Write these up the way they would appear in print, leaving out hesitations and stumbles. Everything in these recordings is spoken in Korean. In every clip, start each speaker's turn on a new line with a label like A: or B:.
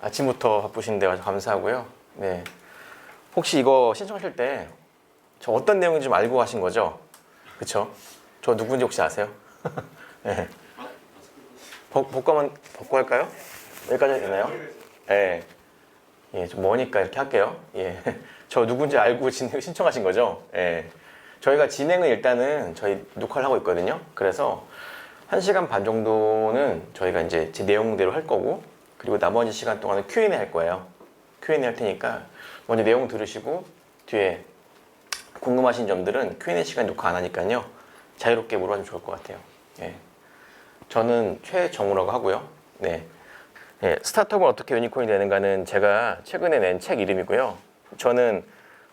A: 아침부터 바쁘신데 와서 감사하고요. 네. 혹시 이거 신청하실 때 저 어떤 내용인지 좀 알고 하신 거죠? 그쵸? 저 누군지 혹시 아세요? 네. 벗고 할까요? 여기까지 해도 되나요? 네. 예, 좀 머니까 이렇게 할게요. 예. 저 누군지 알고 신청하신 거죠? 예. 저희가 진행은 일단은 저희 녹화를 하고 있거든요. 그래서 1시간 반 정도는 저희가 이제 제 내용대로 할 거고, 그리고 나머지 시간 동안은 Q&A 할 거예요. Q&A 할 테니까 먼저 내용 들으시고 뒤에 궁금하신 점들은 Q&A 시간 녹화 안 하니까요. 자유롭게 물어봐주면 좋을 것 같아요. 예. 저는 최정우라고 하고요. 네. 예, 스타트업은 어떻게 유니콘이 되는가는 제가 최근에 낸 책 이름이고요. 저는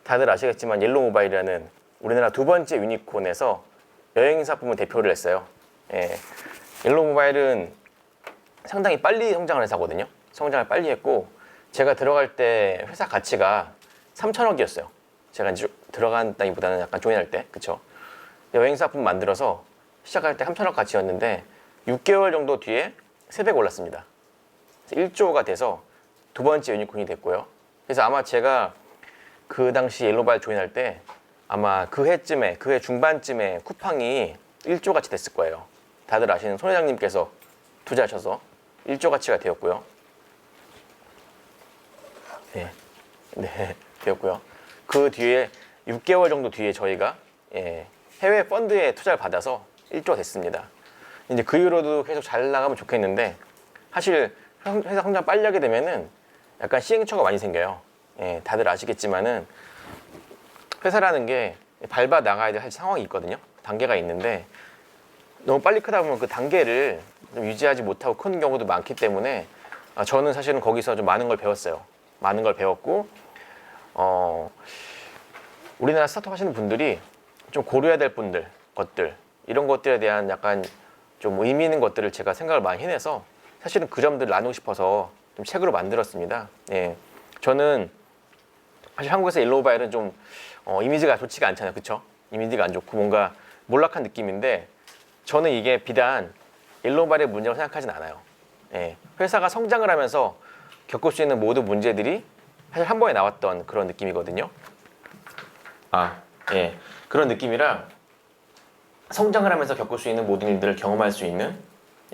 A: 다들 아시겠지만 옐로우 모바일이라는 우리나라 두 번째 유니콘에서 여행사 부문 대표를 했어요. 예, 옐로우 모바일은 상당히 빨리 성장을 회사거든요. 성장을 빨리 했고, 제가 들어갈 때 회사 가치가 3천억이었어요. 제가 이제 들어간다기보다는 약간 조인할 때, 그쵸? 여행사 부문 만들어서 시작할 때 3천억 가치였는데 6개월 정도 뒤에 3배 올랐습니다. 1조가 돼서 두 번째 유니콘이 됐고요. 그래서 아마 제가 그 당시 옐로바일 조인할 때 아마 그 해쯤에, 그 해 중반쯤에 쿠팡이 1조 가치 됐을 거예요. 다들 아시는 손 회장님께서 투자하셔서 1조 가치가 되었고요. 네, 네, 되었고요. 그 뒤에 6개월 정도 뒤에 저희가 해외 펀드에 투자를 받아서 1조 됐습니다. 이제 그 이후로도 계속 잘 나가면 좋겠는데, 사실 회사 성장 빨리 하게 되면은 약간 시행착오가 많이 생겨요. 예, 다들 아시겠지만은 회사라는 게 밟아 나가야 될 상황이 있거든요. 단계가 있는데 너무 빨리 크다 보면 그 단계를 좀 유지하지 못하고 큰 경우도 많기 때문에 저는 사실은 거기서 좀 많은 걸 배웠어요. 많은 걸 배웠고, 우리나라 스타트업 하시는 분들이 좀 고려해야 될 것들 이런 것들에 대한 약간 좀 의미 있는 것들을 제가 생각을 많이 해내서 사실은 그 점들을 나누고 싶어서 좀 책으로 만들었습니다. 예, 저는 사실 한국에서 옐로우바일은 좀 이미지가 좋지가 않잖아요, 그쵸? 이미지가 안 좋고 뭔가 몰락한 느낌인데, 저는 이게 비단 옐로우바일의 문제라고 생각하진 않아요. 예, 회사가 성장을 하면서 겪을 수 있는 모든 문제들이 사실 한 번에 나왔던 그런 느낌이거든요. 예, 그런 느낌이라 성장을 하면서 겪을 수 있는 모든 일들을 경험할 수 있는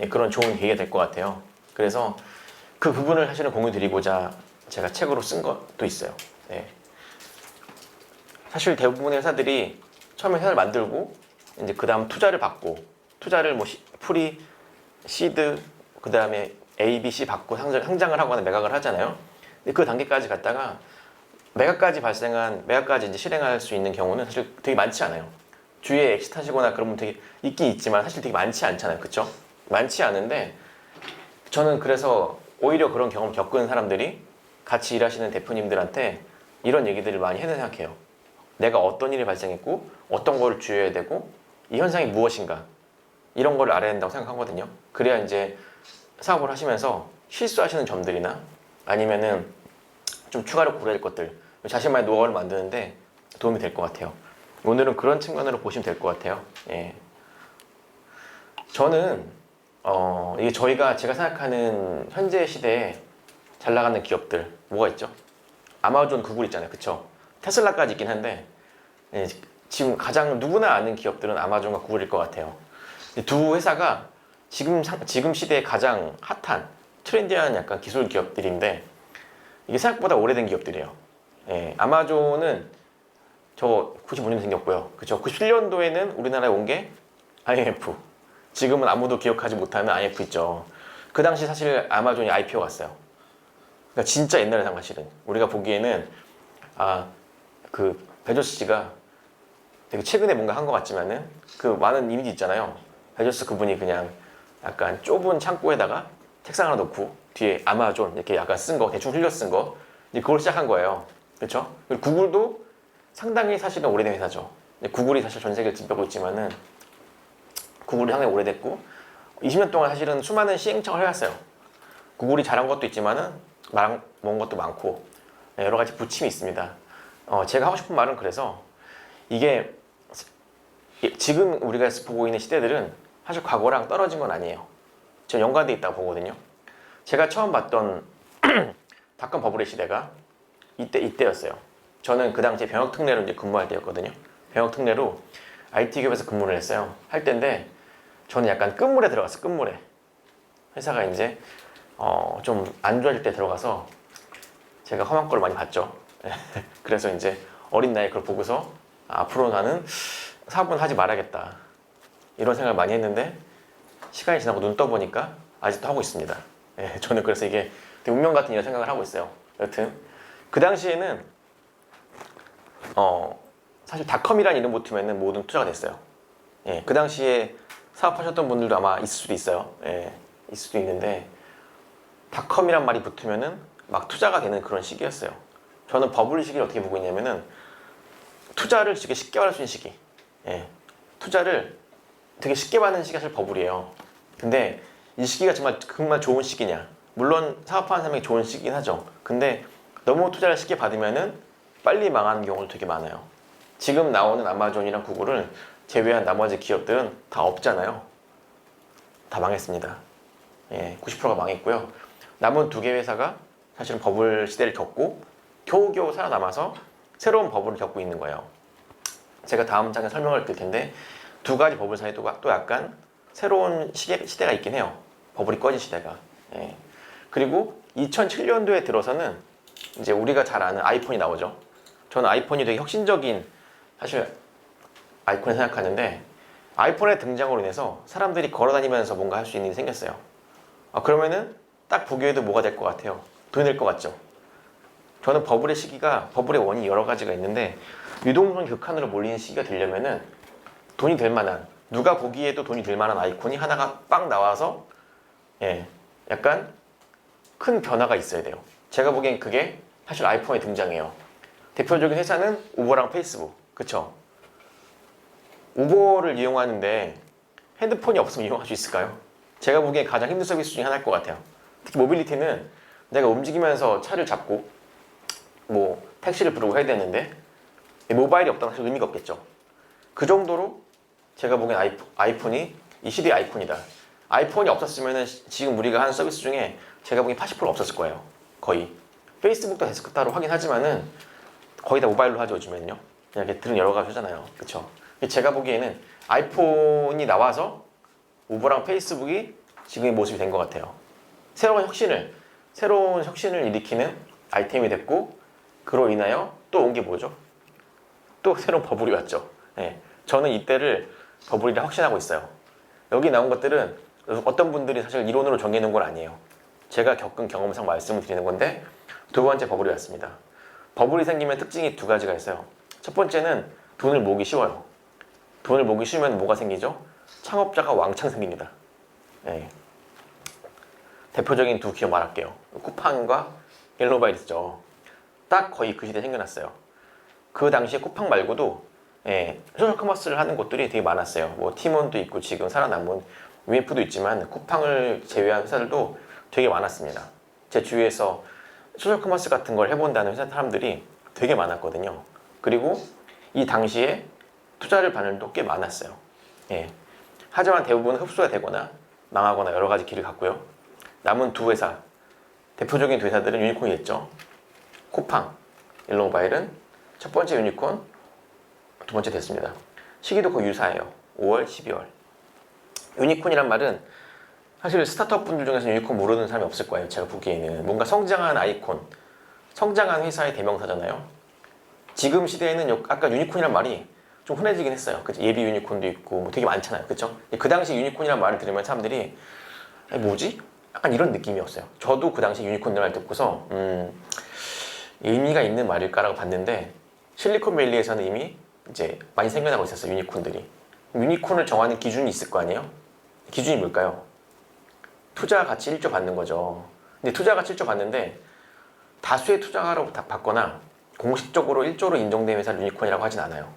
A: 그런 좋은 계기가 될 것 같아요. 그래서 그 부분을 사실은 공유 드리고자 제가 책으로 쓴 것도 있어요. 네. 사실 대부분의 회사들이 처음에 회사를 만들고 이제 그 다음 투자를 받고, 투자를 뭐 프리, 시드, 그 다음에 A, B, C 받고 상장을 하거나 매각을 하잖아요. 근데 그 단계까지 갔다가 매각까지 이제 실행할 수 있는 경우는 사실 되게 많지 않아요. 주위에 엑시트 하시거나 그런 분 되게 있긴 있지만 사실 되게 많지 않잖아요. 그쵸? 많지 않은데, 저는 그래서 오히려 그런 경험 겪은 사람들이 같이 일하시는 대표님들한테 이런 얘기들을 많이 해야 생각해요. 내가 어떤 일이 발생했고 어떤 걸 주의해야 되고 이 현상이 무엇인가, 이런 걸 알아야 된다고 생각하거든요. 그래야 이제 사업을 하시면서 실수하시는 점들이나 아니면은 좀 추가로 고려해야 될 것들, 자신만의 노하우를 만드는데 도움이 될 것 같아요. 오늘은 그런 측면으로 보시면 될 것 같아요. 예. 저는 이게 제가 생각하는 현재 시대에 잘 나가는 기업들 뭐가 있죠? 아마존, 구글 있잖아요, 그쵸? 테슬라까지 있긴 한데, 예, 지금 가장 누구나 아는 기업들은 아마존과 구글일 것 같아요. 두 회사가 지금 시대에 가장 핫한 트렌디한 약간 기술 기업들인데, 이게 생각보다 오래된 기업들이에요. 예, 아마존은 저 95년에 생겼고요. 그쵸? 97년도에는 우리나라에 온 게 IMF. 지금은 아무도 기억하지 못하는 IMF 있죠. 그 당시 사실 아마존이 IPO 갔어요. 그러니까 진짜 옛날에 사실은 우리가 보기에는 그 베조스 씨가 되게 최근에 뭔가 한 것 같지만은 그 많은 이미지 있잖아요. 베조스 그분이 그냥 약간 좁은 창고에다가 책상 하나 놓고 뒤에 아마존 이렇게 약간 쓴 거, 대충 흘려 쓴 거, 이제 그걸 시작한 거예요. 그렇죠? 그리고 구글도 상당히 사실은 오래된 회사죠. 구글이 사실 전 세계를 뒤덮고 있지만은 구글이 상당히 오래됐고 20년 동안 사실은 수많은 시행착오를 해왔어요. 구글이 잘한 것도 있지만은 먹은 것도 많고 여러 가지 부침이 있습니다. 제가 하고 싶은 말은, 그래서 이게 지금 우리가 보고 있는 시대들은 사실 과거랑 떨어진 건 아니에요. 저 연관돼 있다고 보거든요. 제가 처음 봤던 닷컴 버블의 시대가 이때였어요. 저는 그 당시에 병역 특례로 이제 근무할 때였거든요. 병역 특례로 IT 기업에서 근무를 했어요. 할 때인데 저는 약간 끝물에 들어갔어요. 끝물에. 회사가 이제 좀 안 좋아질 때 들어가서 제가 험한 걸 많이 봤죠. 그래서 이제 어린 나이에 그걸 보고서 앞으로 나는 사업은 하지 말아야겠다 이런 생각을 많이 했는데 시간이 지나고 눈 떠보니까 아직도 하고 있습니다. 저는 그래서 이게 되게 운명 같은 이런 생각을 하고 있어요. 여튼 그 당시에는 사실 닷컴이라는 이름 붙으면 모든 투자가 됐어요. 그 당시에 사업하셨던 분들도 아마 있을 수도 있어요. 있을 수도 있는데 닷컴이란 말이 붙으면은 막 투자가 되는 그런 시기였어요. 저는 버블 시기를 어떻게 보고 있냐면은 투자를 되게 쉽게 받을 수 있는 시기. 투자를 되게 쉽게 받는 시기가 사실 버블이에요. 근데 이 시기가 정말 좋은 시기냐? 물론 사업하는 사람에게 좋은 시기긴 하죠. 근데 너무 투자를 쉽게 받으면은 빨리 망하는 경우도 되게 많아요. 지금 나오는 아마존이랑 구글을 제외한 나머지 기업들은 다 없잖아요. 다 망했습니다. 90%가 망했고요. 남은 두 개 회사가 사실은 버블 시대를 겪고 겨우겨우 살아남아서 새로운 버블을 겪고 있는 거예요. 제가 다음 장에 설명을 드릴 텐데 두 가지 버블 사이도 또 약간 새로운 시대가 있긴 해요. 버블이 꺼진 시대가. 그리고 2007년도에 들어서는 이제 우리가 잘 아는 아이폰이 나오죠. 저는 아이폰이 되게 혁신적인 사실 아이콘을 생각하는데 아이폰의 등장으로 인해서 사람들이 걸어다니면서 뭔가 할 수 있는 일이 생겼어요. 그러면은 딱 보기에도 뭐가 될 것 같아요? 돈이 될 것 같죠? 저는 버블의 원인이 여러 가지가 있는데 유동성 극한으로 몰리는 시기가 되려면은 돈이 될 만한, 누가 보기에도 돈이 될 만한 아이콘이 하나가 빵 나와서 약간 큰 변화가 있어야 돼요. 제가 보기엔 그게 사실 아이폰의 등장이에요. 대표적인 회사는 우버랑 페이스북, 그쵸? 우버를 이용하는데 핸드폰이 없으면 이용할 수 있을까요? 제가 보기엔 가장 힘든 서비스 중에 하나일 것 같아요. 특히 모빌리티는 내가 움직이면서 차를 잡고 뭐 택시를 부르고 해야 되는데 모바일이 없다면 사실 의미가 없겠죠. 그 정도로 제가 보기엔 아이폰이 이 시대의 아이콘이다. 아이폰이 없었으면 지금 우리가 하는 서비스 중에 제가 보기엔 80% 없었을 거예요. 거의. 페이스북도 데스크탑으로 하긴 하지만은 거의 다 모바일로 하죠, 요즘에는요. 그냥 들은 여러 가지 하잖아요. 그쵸? 제가 보기에는 아이폰이 나와서 우버랑 페이스북이 지금의 모습이 된 것 같아요. 새로운 혁신을 일으키는 아이템이 됐고, 그로 인하여 또 온 게 뭐죠? 또 새로운 버블이 왔죠. 저는 이때를 버블이라 확신하고 있어요. 여기 나온 것들은 어떤 분들이 사실 이론으로 정해놓은 건 아니에요. 제가 겪은 경험상 말씀을 드리는 건데, 두 번째 버블이 왔습니다. 버블이 생기면 특징이 두 가지가 있어요. 첫 번째는 돈을 모으기 쉬워요. 돈을 모으기 쉬우면 뭐가 생기죠? 창업자가 왕창 생깁니다. 대표적인 두 기업 말할게요. 쿠팡과 옐로우바이트죠. 딱 거의 그 시대에 생겨났어요. 그 당시에 쿠팡 말고도 소셜 커머스를 하는 곳들이 되게 많았어요. 뭐 티몬도 있고 지금 살아남은 UMF도 있지만 쿠팡을 제외한 회사들도 되게 많았습니다. 제 주위에서 소셜 커머스 같은 걸 해본다는 회사 사람들이 되게 많았거든요. 그리고 이 당시에 투자를 받는 데도 꽤 많았어요. 하지만 대부분 흡수가 되거나 망하거나 여러 가지 길을 갔고요. 남은 두 회사, 대표적인 두 회사들은 유니콘이겠죠. 쿠팡, 옐로우모바일은 첫 번째 유니콘, 두 번째 됐습니다. 시기도 거의 유사해요. 5월, 12월. 유니콘이란 말은 사실 스타트업 분들 중에서 유니콘 모르는 사람이 없을 거예요. 제가 보기에는 뭔가 성장한 아이콘, 성장한 회사의 대명사잖아요. 지금 시대에는 아까 유니콘이란 말이 좀 흔해지긴 했어요. 그치? 예비 유니콘도 있고 뭐 되게 많잖아요. 그쵸? 그 당시 유니콘이란 말을 들으면 사람들이 뭐지? 약간 이런 느낌이었어요. 저도 그 당시 유니콘이라는 말 듣고서 의미가 있는 말일까라고 봤는데 실리콘밸리에서는 이미 이제 많이 생겨나고 있었어요. 유니콘들이. 유니콘을 정하는 기준이 있을 거 아니에요? 기준이 뭘까요? 투자 가치 1조 받는 거죠. 근데 투자 가치 1조 받는데 다수의 투자가로 받거나 공식적으로 1조로 인정된 회사를 유니콘이라고 하진 않아요.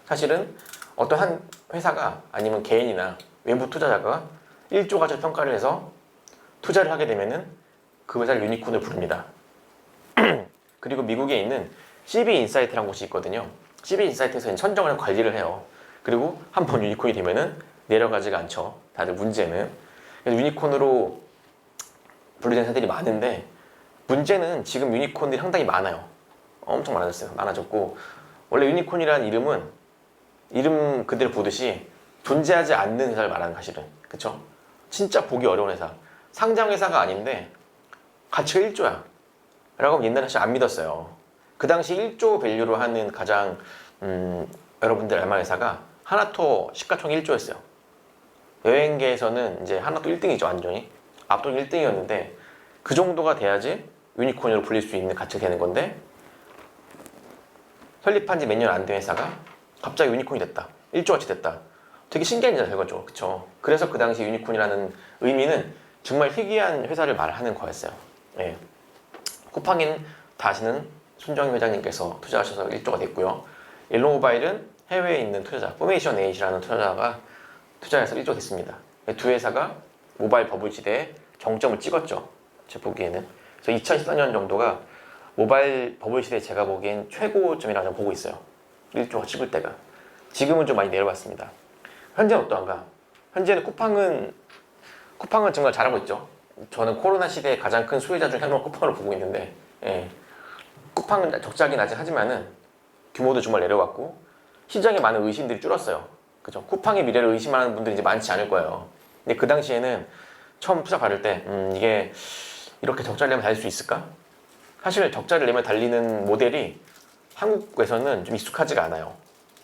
A: 사실은 어떤 한 회사가 아니면 개인이나 외부 투자자가 1조 가치를 평가를 해서 투자를 하게 되면은 그 회사를 유니콘을 부릅니다. 그리고 미국에 있는 CB 인사이트라는 곳이 있거든요. CB 인사이트에서 선정을 관리를 해요. 그리고 한 번 유니콘이 되면은 내려가지가 않죠. 다들 문제는. 그래서 유니콘으로 분류된 회사들이 많은데 문제는 지금 유니콘들이 상당히 많아요. 엄청 많아졌어요. 많아졌고 원래 유니콘이라는 이름은 이름 그대로 보듯이 존재하지 않는 회사를 말하는 사실은. 그쵸? 진짜 보기 어려운 회사. 상장 회사가 아닌데 가치가 1조야 라고 하면 옛날에 사실 안 믿었어요. 그 당시 1조 밸류로 하는 가장 여러분들 알만한 회사가 하나토 시가총액 1조였어요. 여행계에서는 이제 하나토 1등이죠. 완전히 압도적 1등이었는데 그 정도가 돼야지 유니콘으로 불릴 수 있는 가치가 되는 건데 설립한 지 몇 년 안 된 회사가 갑자기 유니콘이 됐다. 1조 가치 됐다. 되게 신기한 결과죠. 그쵸? 그래서 그 당시 유니콘이라는 의미는 정말 희귀한 회사를 말하는 거였어요. 예. 쿠팡인 다시는 손정희 회장님께서 투자하셔서 1조가 됐고요. 옐로우모바일은 해외에 있는 투자자, 포메이션 8이라는 투자자가 투자해서 1조 됐습니다. 두 회사가 모바일 버블 시대에 정점을 찍었죠. 제 보기에는. 그래서 2014년 정도가 모바일 버블 시대에 제가 보기엔 최고점이라고 저는 보고 있어요. 1조가 찍을 때가. 지금은 좀 많이 내려갔습니다. 현재는 어떠한가? 현재는 쿠팡은 정말 잘하고 있죠. 저는 코로나 시대에 가장 큰 수혜자 중 하나로 쿠팡을 보고 있는데, 예. 쿠팡은 적자긴 아직 하지만은 규모도 정말 내려갔고 시장에 많은 의심들이 줄었어요. 그죠? 쿠팡의 미래를 의심하는 분들이 이제 많지 않을 거예요. 근데 그 당시에는 처음 투자 받을 때 이게 이렇게 적자를 내면 달릴 수 있을까? 사실 적자를 내면 달리는 모델이 한국에서는 좀 익숙하지가 않아요.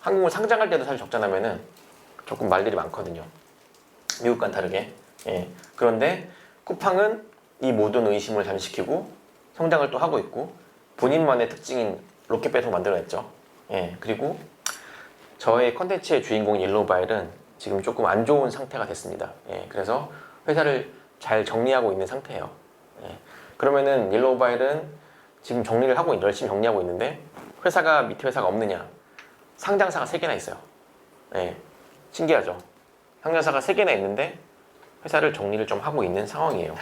A: 한국을 상장할 때도 사실 적자 나면은 조금 말들이 많거든요. 미국과는 다르게. 예. 그런데 쿠팡은 이 모든 의심을 잠식히고 성장을 또 하고 있고 본인만의 특징인 로켓 배송 만들어냈죠. 예. 그리고 저의 컨텐츠의 주인공인 옐로우모바일은 지금 조금 안 좋은 상태가 됐습니다. 예. 그래서 회사를 잘 정리하고 있는 상태예요. 예. 그러면은 옐로우모바일은 지금 정리를 하고 열심히 정리하고 있는데 회사가 밑에 회사가 없느냐? 상장사가 3개나 있어요. 예. 신기하죠? 상장사가 3개나 있는데 회사를 정리를 좀 하고 있는 상황이에요.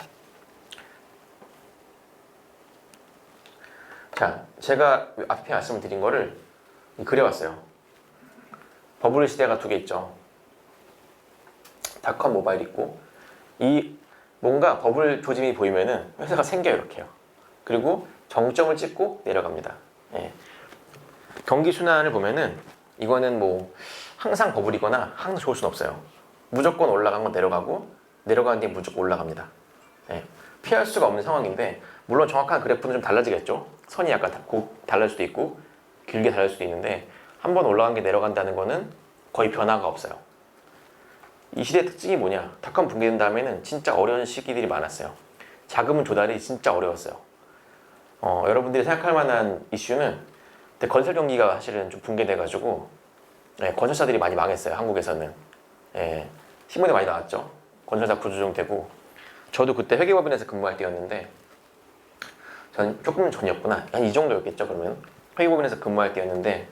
A: 자, 제가 앞에 말씀을 드린 거를 그려왔어요. 버블 시대가 2개 있죠. 닷컴 모바일 있고 이 뭔가 버블 조짐이 보이면은 회사가 생겨요. 이렇게요. 그리고 정점을 찍고 내려갑니다. 예. 경기 순환을 보면은 이거는 뭐 항상 버블이거나 항상 좋을 수는 없어요. 무조건 올라간 건 내려가고 내려가는 게 무조건 올라갑니다. 예. 피할 수가 없는 상황인데 물론 정확한 그래프는 좀 달라지겠죠. 선이 약간 달라질 수도 있고 길게 달라질 수도 있는데 한번 올라간 게 내려간다는 거는 거의 변화가 없어요. 이 시대의 특징이 뭐냐? 닷컴 붕괴된 다음에는 진짜 어려운 시기들이 많았어요. 자금 조달이 진짜 어려웠어요. 여러분들이 생각할 만한 이슈는 건설 경기가 사실은 좀 붕괴돼가지고 건설사들이 많이 망했어요. 한국에서는. 예, 신문에 많이 나왔죠. 건설사 구조조정되고 저도 그때 회계법인에서 근무할 때였는데 전 조금 전이었구나. 한 이 정도였겠죠. 그러면 회계법인에서 근무할 때였는데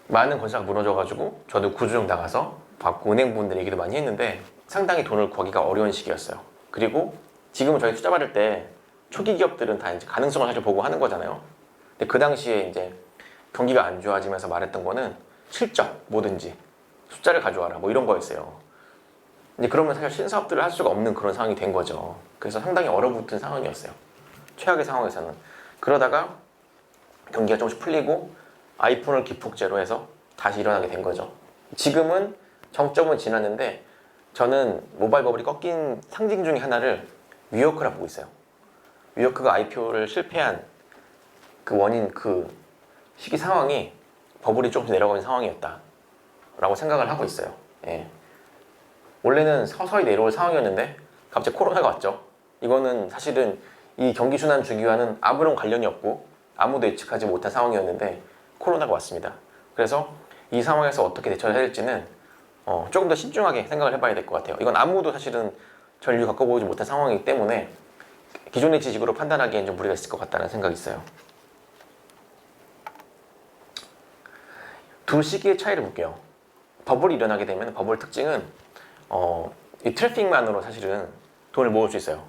A: 많은 건설사가 무너져가지고 저도 구조조정 나가서 받고 은행분들 얘기도 많이 했는데 상당히 돈을 구하기가 어려운 시기였어요. 그리고 지금은 저희 투자 받을 때 초기 기업들은 다 이제 가능성을 사실 보고 하는 거잖아요. 근데 그 당시에 이제 경기가 안 좋아지면서 말했던 거는 실적 뭐든지 숫자를 가져와라 뭐 이런 거였어요. 이제 그러면 사실 신사업들을 할 수가 없는 그런 상황이 된 거죠. 그래서 상당히 얼어붙은 상황이었어요. 최악의 상황에서는. 그러다가 경기가 조금씩 풀리고 아이폰을 기폭제로 해서 다시 일어나게 된 거죠. 지금은 정점은 지났는데 저는 모바일 버블이 꺾인 상징 중에 하나를 위워크라 보고 있어요. 위워크가 IPO를 실패한 그 원인, 그 시기 상황이 버블이 조금씩 내려가는 상황이었다 라고 생각을 하고 있어요. 예. 원래는 서서히 내려올 상황이었는데 갑자기 코로나가 왔죠. 이거는 사실은 이 경기순환 주기와는 아무런 관련이 없고 아무도 예측하지 못한 상황이었는데 코로나가 왔습니다. 그래서 이 상황에서 어떻게 대처를 해야 될지는 조금 더 신중하게 생각을 해봐야 될 것 같아요. 이건 아무도 사실은 전류 겪어보지 못한 상황이기 때문에 기존의 지식으로 판단하기엔 좀 무리가 있을 것 같다는 생각이 있어요. 두 시기의 차이를 볼게요. 버블이 일어나게 되면 버블 특징은 이 트래픽만으로 사실은 돈을 모을 수 있어요.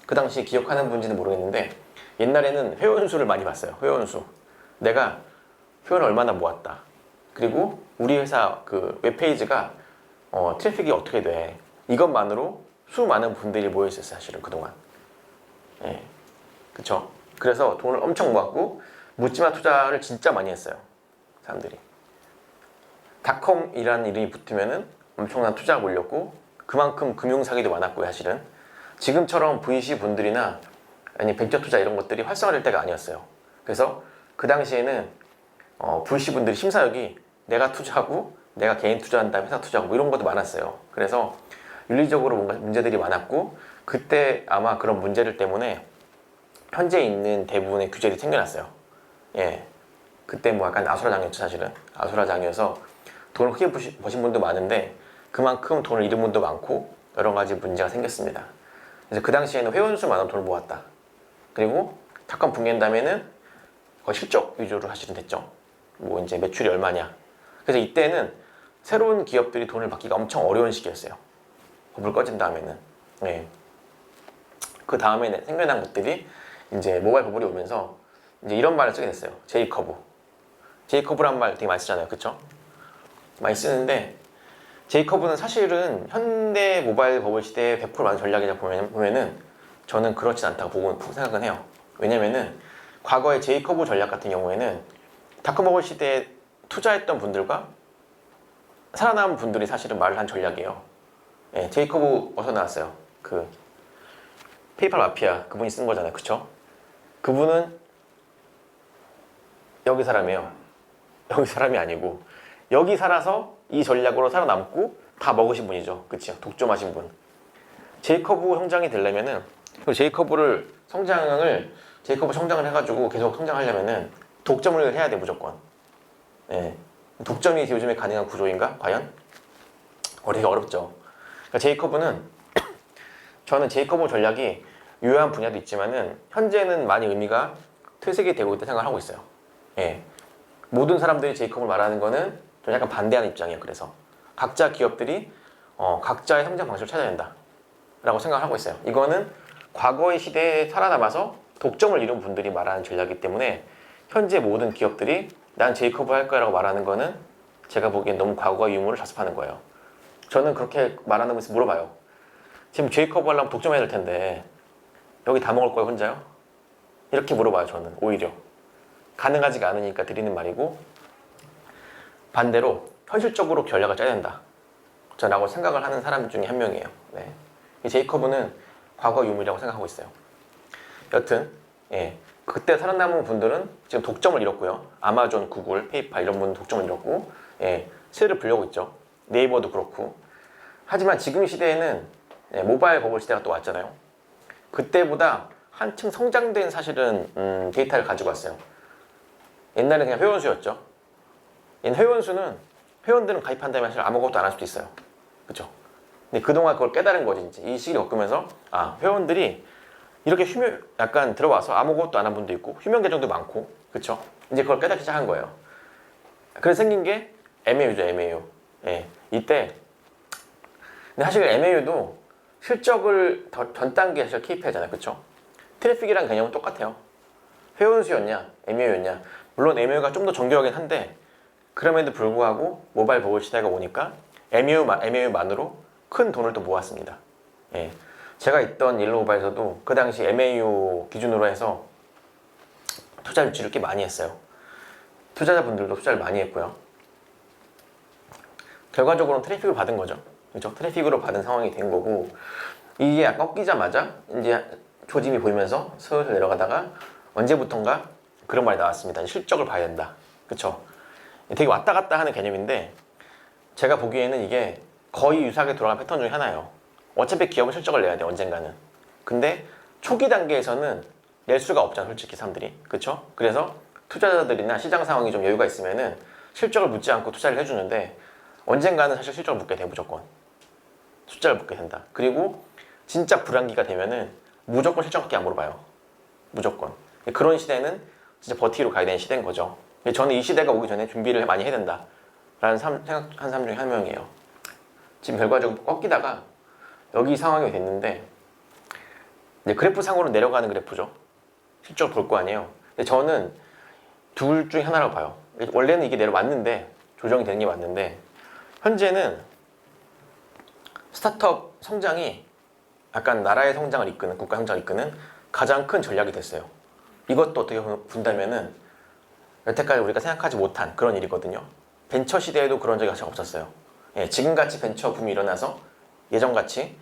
A: 그 당시 기억하는 분인지는 모르겠는데 옛날에는 회원수를 많이 봤어요. 회원수. 내가 회원을 얼마나 모았다. 그리고 우리 회사 그 웹페이지가 트래픽이 어떻게 돼. 이것만으로 수많은 분들이 모여 있었어요. 사실은 그동안. 예. 그쵸? 그래서 돈을 엄청 모았고 묻지마 투자를 진짜 많이 했어요. 사람들이. 닷컴이라는 이름이 붙으면은 엄청난 투자가 몰렸고 그만큼 금융사기도 많았고요, 사실은. 지금처럼 VC 분들이나 아니 벤처 투자 이런 것들이 활성화될 때가 아니었어요. 그래서 그 당시에는 VC 분들이 심사역이 내가 투자하고 내가 개인 투자한 다음에 회사 투자하고 뭐 이런 것도 많았어요. 그래서 윤리적으로 뭔가 문제들이 많았고 그때 아마 그런 문제들 때문에 현재 있는 대부분의 규제들이 생겨났어요. 예, 그때 뭐 약간 아수라장이었죠. 사실은 아수라장이어서 돈을 크게 버신 분도 많은데 그만큼 돈을 잃은 분도 많고 여러 가지 문제가 생겼습니다. 그래서 그 당시에는 회원수만으로 돈을 모았다. 그리고 닷컴 붕괴한 다음에는 거의 실적 위주로 사실은 됐죠. 뭐 이제 매출이 얼마냐. 그래서 이때는 새로운 기업들이 돈을 받기가 엄청 어려운 시기였어요. 버블 꺼진 다음에는. 예. 그 다음에 생겨난 것들이 이제 모바일 버블이 오면서 이제 이런 말을 쓰게 됐어요. 제이커브. 제이커브란 말 되게 많이 쓰잖아요. 그쵸? 많이 쓰는데 제이커브는 사실은 현대 모바일 버블 시대의 100% 맞는 전략이자 보면은 저는 그렇진 않다고 생각은 해요. 왜냐면은 과거의 제이커브 전략 같은 경우에는 닷컴 버블 시대에 투자했던 분들과 살아남은 분들이 사실은 말을 한 전략이에요. 예, 제이커브 어디서 나왔어요? 그 페이팔 마피아 그분이 쓴 거잖아요. 그쵸? 그분은 여기 사람이에요. 여기 사람이 아니고 여기 살아서 이 전략으로 살아남고 다 먹으신 분이죠. 그쵸? 독점하신 분. 제이커브 성장이 되려면은 제이커브 성장을 해가지고 계속 성장하려면은 독점을 해야 돼 무조건. 예. 독점이 요즘에 가능한 구조인가? 과연? 되게 어렵죠. 그러니까 제이커브는 저는 제이커브 전략이 유효한 분야도 있지만은 현재는 많이 의미가 퇴색이 되고 있다 생각을 하고 있어요. 예. 모든 사람들이 제이커브를 말하는 거는 좀 약간 반대하는 입장이에요. 그래서 각자 기업들이 각자의 성장 방식을 찾아야 된다 라고 생각을 하고 있어요. 이거는 과거의 시대에 살아남아서 독점을 이룬 분들이 말하는 전략이기 때문에 현재 모든 기업들이 난 제이커브 할 거야 라고 말하는 거는 제가 보기엔 너무 과거의 유물을 자습하는 거예요. 저는 그렇게 말하는 것을 물어봐요. 지금 제이커브 하려면 독점해야 될 텐데 여기 다 먹을 거예요 혼자요? 이렇게 물어봐요. 저는 오히려 가능하지가 않으니까 드리는 말이고 반대로 현실적으로 전략을 짜야 된다 라고 생각을 하는 사람 중에 한 명이에요. 네. 이 제이커브는 과거 유물이라고 생각하고 있어요. 여튼 예. 그때 살아남은 분들은 지금 독점을 잃었고요. 아마존, 구글, 페이팔 이런 분은 독점을 잃었고 예. 세를 불려고 있죠. 네이버도 그렇고. 하지만 지금 시대에는 모바일 버블 시대가 또 왔잖아요. 그때보다 한층 성장된 사실은 데이터를 가지고 왔어요. 옛날에 그냥 회원수였죠. 회원들은 가입한 다음에 사실 아무것도 안 할 수도 있어요. 그쵸? 근데 그동안 그걸 깨달은 거지. 이제 이 시기를 겪으면서 회원들이 이렇게 약간 들어와서 아무것도 안 한 분도 있고 휴면 계정도 많고 그쵸? 이제 그걸 깨닫기 시작한 거예요. 그래서 생긴 게 MAU죠. MAU. 예, 이때 근데 사실 MAU도 실적을 전 단계에 사실 KPI잖아요. 그쵸? 트래픽이랑 개념은 똑같아요. 회원수였냐 MAU였냐. 물론 MAU가 좀 더 정교하긴 한데 그럼에도 불구하고 모바일 버블 시대가 오니까 MAU만으로 큰 돈을 또 모았습니다. 예. 제가 있던 일로모바일에서도 그 당시 MAU 기준으로 해서 투자 유치를 꽤 많이 했어요. 투자자분들도 투자를 많이 했고요. 결과적으로는 트래픽을 받은 거죠. 그렇죠? 트래픽으로 받은 상황이 된 거고 이게 약간 꺾이자마자 이제 조짐이 보이면서 슬슬 내려가다가 언제부턴가 그런 말이 나왔습니다. 실적을 봐야 된다. 그쵸? 되게 왔다 갔다 하는 개념인데 제가 보기에는 이게 거의 유사하게 돌아가는 패턴 중에 하나예요. 어차피 기업은 실적을 내야 돼 언젠가는. 근데 초기 단계에서는 낼 수가 없잖아 솔직히 사람들이. 그쵸? 그래서 투자자들이나 시장 상황이 좀 여유가 있으면은 실적을 묻지 않고 투자를 해주는데 언젠가는 사실 실적을 묻게 돼 무조건. 숫자를 묻게 된다. 그리고 진짜 불안기가 되면은 무조건 실적밖에 안 물어봐요. 무조건. 그런 시대는 진짜 버티기로 가야 되는 시대인 거죠. 저는 이 시대가 오기 전에 준비를 많이 해야 된다 라는 생각한 사람 중에 한 명이에요. 지금 결과적으로 꺾이다가 여기 상황이 됐는데 이제 그래프 상으로 내려가는 그래프죠. 실적을 볼 거 아니에요. 근데 저는 둘 중에 하나라고 봐요. 원래는 이게 내려왔는데 조정이 되는 게 맞는데 현재는 스타트업 성장이 약간 나라의 성장을 이끄는 국가 성장을 이끄는 가장 큰 전략이 됐어요. 이것도 어떻게 본다면은 여태까지 우리가 생각하지 못한 그런 일이거든요. 벤처 시대에도 그런 적이 사실 없었어요. 예, 지금같이 벤처 붐이 일어나서 예전같이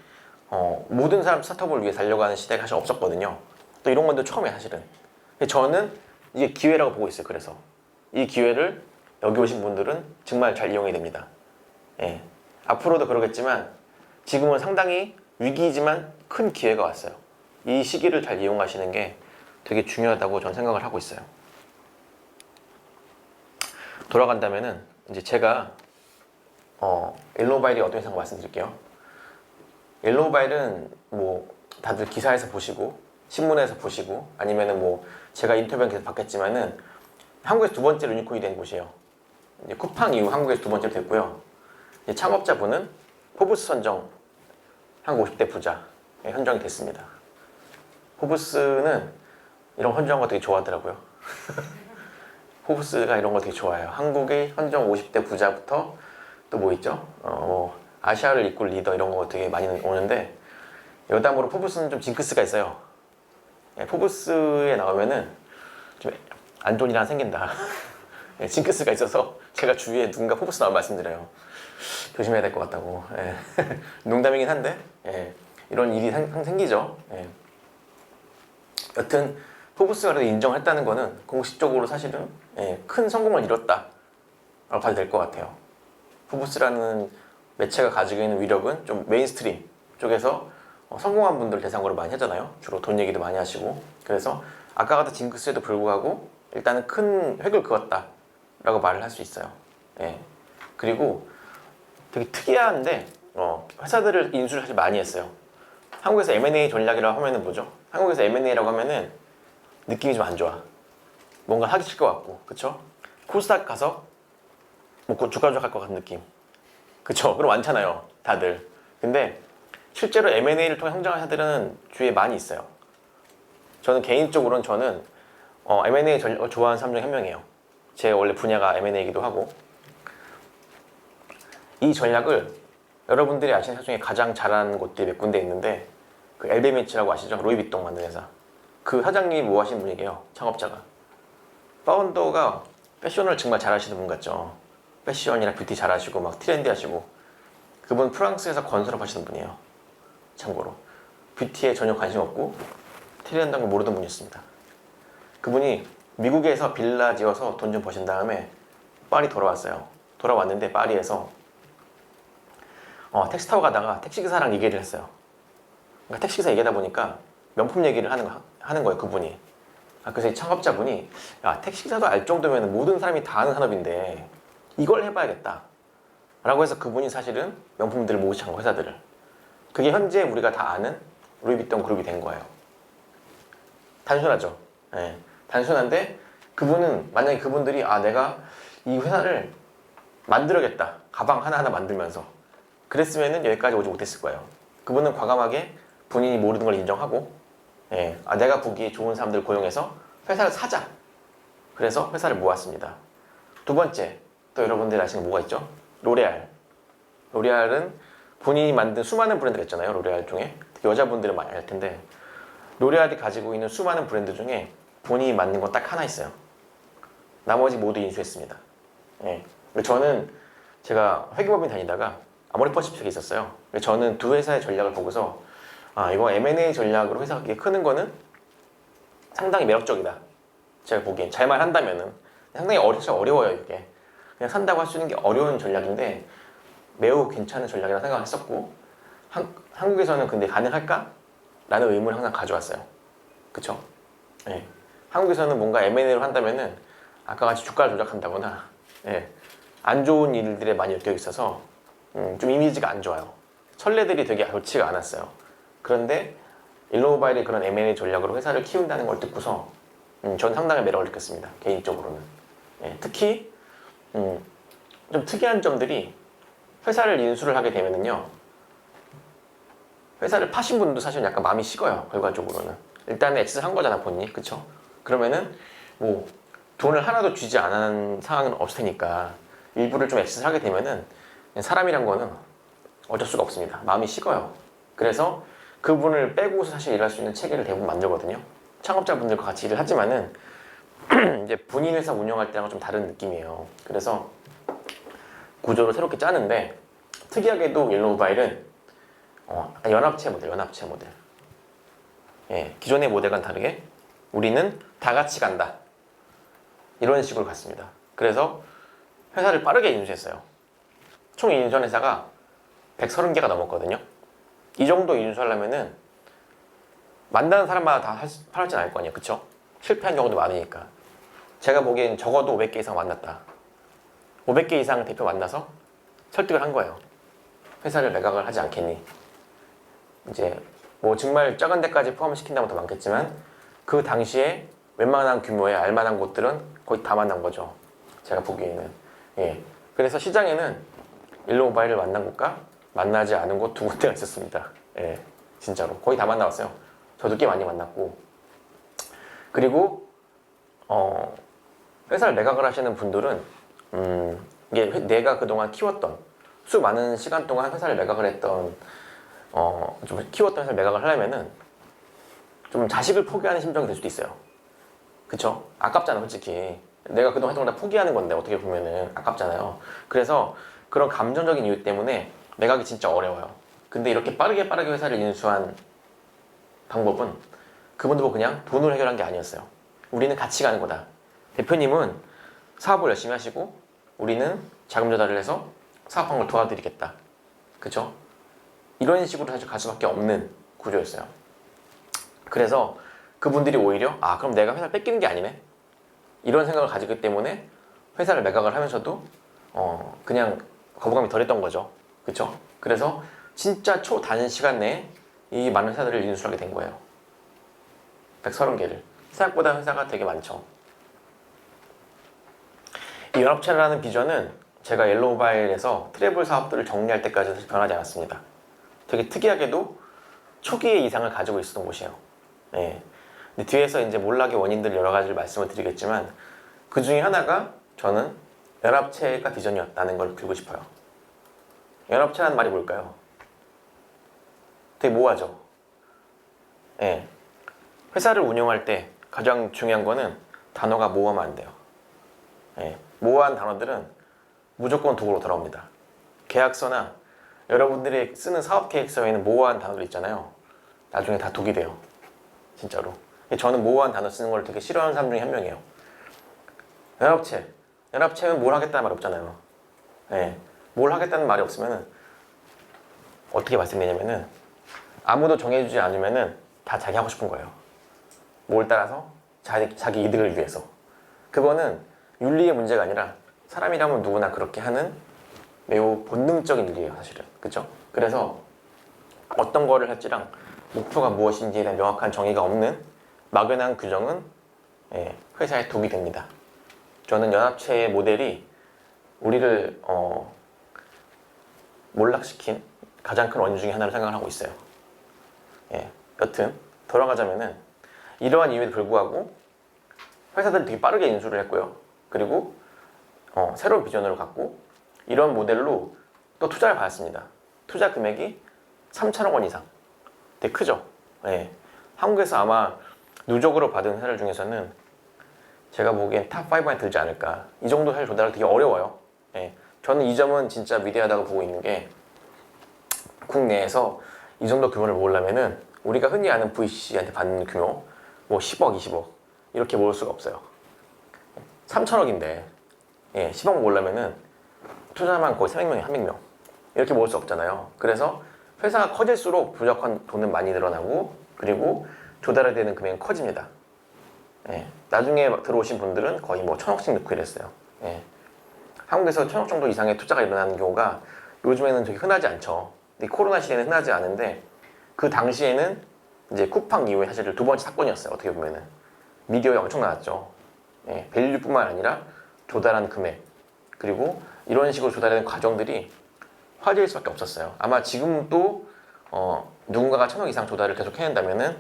A: 모든 사람 스타트업을 위해 달려가는 시대가 사실 없었거든요. 또 이런 건도 처음에 사실은. 저는 이게 기회라고 보고 있어요. 그래서 이 기회를 여기 오신 분들은 정말 잘 이용해야 됩니다. 예, 앞으로도 그러겠지만 지금은 상당히 위기이지만 큰 기회가 왔어요. 이 시기를 잘 이용하시는 게 되게 중요하다고 저는 생각을 하고 있어요. 돌아간다면은 이제 제가 옐로우바일이 어떤 회사인가 말씀드릴게요. 옐로우바일은 뭐 다들 기사에서 보시고 신문에서 보시고 아니면은 뭐 제가 인터뷰는 계속 받겠지만은 한국에서 두 번째로 유니콘이 된 곳이에요. 이제 쿠팡 이후 한국에서 두 번째로 됐고요. 이제 창업자분은 포브스 선정 한국 50대 부자에 선정이 됐습니다. 포브스는 이런 선정한 거 되게 좋아하더라고요. 포브스가 이런 거 되게 좋아해요. 한국의 선정 50대 부자부터 또 뭐 있죠? 아시아를 이끌 리더 이런 거 되게 많이 오는데 여담으로 포브스는 좀 징크스가 있어요. 예, 포브스에 나오면은 좀 안 좋은 일 하나 생긴다. 예, 징크스가 있어서 제가 주위에 누군가 포브스 나오면 말씀드려요. 조심해야 될 것 같다고. 예. 농담이긴 한데 예, 이런 일이 생기죠. 예. 여튼 포브스가 그래도 인정했다는 거는 공식적으로 사실은 큰 성공을 이뤘다 라고 봐도 될 것 같아요. 포브스라는 매체가 가지고 있는 위력은 좀 메인스트림 쪽에서 성공한 분들 대상으로 많이 하잖아요. 주로 돈 얘기도 많이 하시고. 그래서 아까 같은 징크스에도 불구하고 일단은 큰 획을 그었다 라고 말을 할 수 있어요. 예. 그리고 되게 특이한데 회사들을 인수를 사실 많이 했어요. 한국에서 M&A 전략이라고 하면은 뭐죠? 한국에서 M&A라고 하면은 느낌이 좀 안 좋아. 뭔가 하기 싫을 것 같고, 그쵸? 코스닥 가서 뭐 주가 조작할 것 같은 느낌. 그쵸? 그럼 많잖아요, 다들. 근데 실제로 M&A를 통해 성장한 회사들은 주위에 많이 있어요. 저는 개인적으로는 M&A 전략을 좋아하는 사람 중에 한 명이에요. 제 원래 분야가 M&A이기도 하고. 이 전략을 여러분들이 아시는 회사 중에 가장 잘하는 곳들이 몇 군데 있는데 그 LVMH라고 아시죠? 루이비통 만든 회사. 그 사장님이 뭐 하시는 분이에요? 창업자가. 파운더가 패션을 정말 잘하시는 분 같죠. 패션이랑 뷰티 잘하시고 막 트렌디 하시고. 그분 프랑스에서 건설업 하시는 분이에요. 참고로 뷰티에 전혀 관심 없고 트렌디한 걸 모르던 분이었습니다. 그분이 미국에서 빌라 지어서 돈 좀 버신 다음에 파리 돌아왔어요. 돌아왔는데 파리에서 택시 타고 가다가 택시기사랑 얘기를 했어요. 그러니까 택시기사 얘기하다 보니까 명품 얘기를 하는 거예요, 그분이. 그래서 이 창업자분이 야, 택시기사도 알 정도면 모든 사람이 다 아는 산업인데 이걸 해봐야겠다 라고 해서 그분이 사실은 명품들을 모으신 거, 회사들을. 그게 현재 우리가 다 아는 루이비통 그룹이 된 거예요. 단순하죠. 네. 단순한데 그분은 만약에 그분들이 내가 이 회사를 만들어야겠다, 가방 하나하나 만들면서 그랬으면은 여기까지 오지 못했을 거예요. 그분은 과감하게 본인이 모르는 걸 인정하고 내가 보기에 좋은 사람들 고용해서 회사를 사자. 그래서 회사를 모았습니다. 두 번째, 또 여러분들이 아시는 뭐가 있죠? 로레알. 로레알은 본인이 만든 수많은 브랜드가 있잖아요. 로레알 중에 특히 여자분들은 많이 알 텐데 로레알이 가지고 있는 수많은 브랜드 중에 본인이 만든 건 딱 하나 있어요. 나머지 모두 인수했습니다. 저는 제가 회계법인 다니다가 아모레퍼시픽에 있었어요. 저는 두 회사의 전략을 보고서 이거 M&A 전략으로 회사가 크는 거는 상당히 매력적이다. 제가 보기엔 잘만 한다면은 상당히 어려워요. 이게 그냥 산다고 할 수 있는 게 어려운 전략인데 매우 괜찮은 전략이라고 생각했었고 한국에서는 근데 가능할까? 라는 의문을 항상 가져왔어요. 그쵸? 한국에서는 뭔가 M&A로 한다면은 아까 같이 주가를 조작한다거나 안 좋은 일들에 많이 엮여 있어서 좀 이미지가 안 좋아요. 선례들이 되게 좋지가 않았어요. 그런데 옐로우바일이 그런 M&A 전략으로 회사를 키운다는 걸 듣고서 전 상당히 매력을 느꼈습니다. 개인적으로는. 특히 좀 특이한 점들이 회사를 인수를 하게 되면은요, 회사를 파신 분도 사실 약간 마음이 식어요. 결과적으로는 일단은 엑스를 한 거잖아, 본인이. 그쵸? 그러면은 뭐 돈을 하나도 주지 않은 상황은 없을 테니까 일부를 좀 엑스를 하게 되면은 사람이란 거는 어쩔 수가 없습니다. 마음이 식어요. 그래서 그분을 빼고서 사실 일할 수 있는 체계를 대부분 만들거든요. 창업자분들과 같이 일을 하지만은 이제 본인 회사 운영할 때랑 좀 다른 느낌이에요. 그래서 구조를 새롭게 짜는데 특이하게도 옐로우 모바일은 연합체 모델. 예, 기존의 모델과는 다르게 우리는 다 같이 간다. 이런 식으로 갔습니다. 그래서 회사를 빠르게 인수했어요. 총 인수한 회사가 130개가 넘었거든요. 이 정도 인수하려면은 만나는 사람마다 다 팔았진 않을 거 아니에요. 그쵸? 실패한 경우도 많으니까. 제가 보기엔 적어도 500개 이상 만났다. 500개 이상 대표 만나서 설득을 한 거예요. 회사를 매각을 하지 않겠니? 이제 뭐 정말 작은 데까지 포함시킨다면 더 많겠지만 그 당시에 웬만한 규모의 알만한 곳들은 거의 다 만난 거죠. 제가 보기에는. 예. 그래서 시장에는 옐로우 모바일을 만난 곳과 만나지 않은 곳 두 군데가 있었습니다. 예. 진짜로. 거의 다 만나봤어요. 저도 꽤 많이 만났고. 그리고 회사를 매각을 하시는 분들은 이게 내가 그동안 키웠던 수많은 시간 동안 회사를 매각을 했던 좀 키웠던 회사를 매각을 하려면은 좀 자식을 포기하는 심정이 될 수도 있어요. 그쵸? 아깝잖아 솔직히. 내가 그동안 했던 걸 다 포기하는 건데 어떻게 보면은 아깝잖아요. 그래서 그런 감정적인 이유 때문에 매각이 진짜 어려워요. 근데 이렇게 빠르게 회사를 인수한 방법은 그분도 뭐 그냥 돈으로 해결한 게 아니었어요. 우리는 같이 가는 거다. 대표님은 사업을 열심히 하시고 우리는 자금 조달을 해서 사업하는 걸 도와드리겠다. 그쵸? 이런 식으로 사실 갈 수밖에 없는 구조였어요. 그래서 그분들이 오히려 그럼 내가 회사를 뺏기는 게 아니네? 이런 생각을 가지기 때문에 회사를 매각을 하면서도 그냥 거부감이 덜했던 거죠. 그쵸? 그래서 진짜 초단시간 내에 이 많은 회사들을 인수하게 된 거예요. 130개를. 생각보다 회사가 되게 많죠. 이 연합체라는 비전은 제가 옐로우 모바일에서 트래블 사업들을 정리할 때까지 사실 변하지 않았습니다. 되게 특이하게도 초기의 이상을 가지고 있었던 곳이에요. 예. 근데 뒤에서 이제 몰락의 원인들 여러 가지를 말씀을 드리겠지만 그 중에 하나가 저는 연합체가 비전이었다는 걸 들고 싶어요. 연합체라는 말이 뭘까요? 되게 모호하죠. 예. 회사를 운영할 때 가장 중요한 거는 단어가 모호하면 안 돼요. 예. 모호한 단어들은 무조건 독으로 돌아옵니다. 계약서나 여러분들이 쓰는 사업 계획서에는 모호한 단어들 있잖아요. 나중에 다 독이 돼요. 진짜로. 저는 모호한 단어 쓰는 걸 되게 싫어하는 사람 중에 한 명이에요. 연합체는 뭘 하겠다는 말이 없잖아요. 예. 뭘 하겠다는 말이 없으면은 어떻게 말씀드리냐면은 아무도 정해주지 않으면은 다 자기 하고 싶은 거예요. 뭘 따라서? 자기 이득을 위해서. 그거는 윤리의 문제가 아니라 사람이라면 누구나 그렇게 하는 매우 본능적인 일이에요, 사실은. 그쵸? 그래서 어떤 거를 할지랑 목표가 무엇인지에 대한 명확한 정의가 없는 막연한 규정은 회사에 독이 됩니다. 저는 연합체의 모델이 우리를 몰락시킨 가장 큰 원인 중에 하나를 생각을 하고 있어요. 여튼 돌아가자면은 이러한 이유에도 불구하고 회사들이 되게 빠르게 인수를 했고요. 그리고 새로운 비전을 갖고 이런 모델로 또 투자를 받았습니다. 투자 금액이 3천억 원 이상. 되게 크죠? 예. 한국에서 아마 누적으로 받은 회사들 중에서는 제가 보기엔 탑 5 안에 들지 않을까. 이 정도 사실 조달이 되게 어려워요. 예. 저는 이 점은 진짜 위대하다고 보고 있는 게 국내에서 이 정도 규모를 모으려면은 우리가 흔히 아는 VC한테 받는 규모 뭐 10억, 20억 이렇게 모을 수가 없어요. 3천억인데 10억 모으려면은 투자만 거의 300명에 300명 이렇게 모을 수 없잖아요. 그래서 회사가 커질수록 부족한 돈은 많이 늘어나고 그리고 조달해야 되는 금액은 커집니다. 나중에 들어오신 분들은 거의 뭐 1,000억씩 넣고 이랬어요. 한국에서 1,000억 정도 이상의 투자가 일어나는 경우가 요즘에는 되게 흔하지 않죠. 근데 코로나 시대에는 흔하지 않은데 그 당시에는 이제 쿠팡 이후에 사실 두 번째 사건이었어요. 어떻게 보면은 미디어에 엄청 나왔죠. 밸류뿐만 아니라 조달한 금액 그리고 이런 식으로 조달하는 과정들이 화제일 수밖에 없었어요. 아마 지금도 누군가가 1,000억 이상 조달을 계속 해낸다면은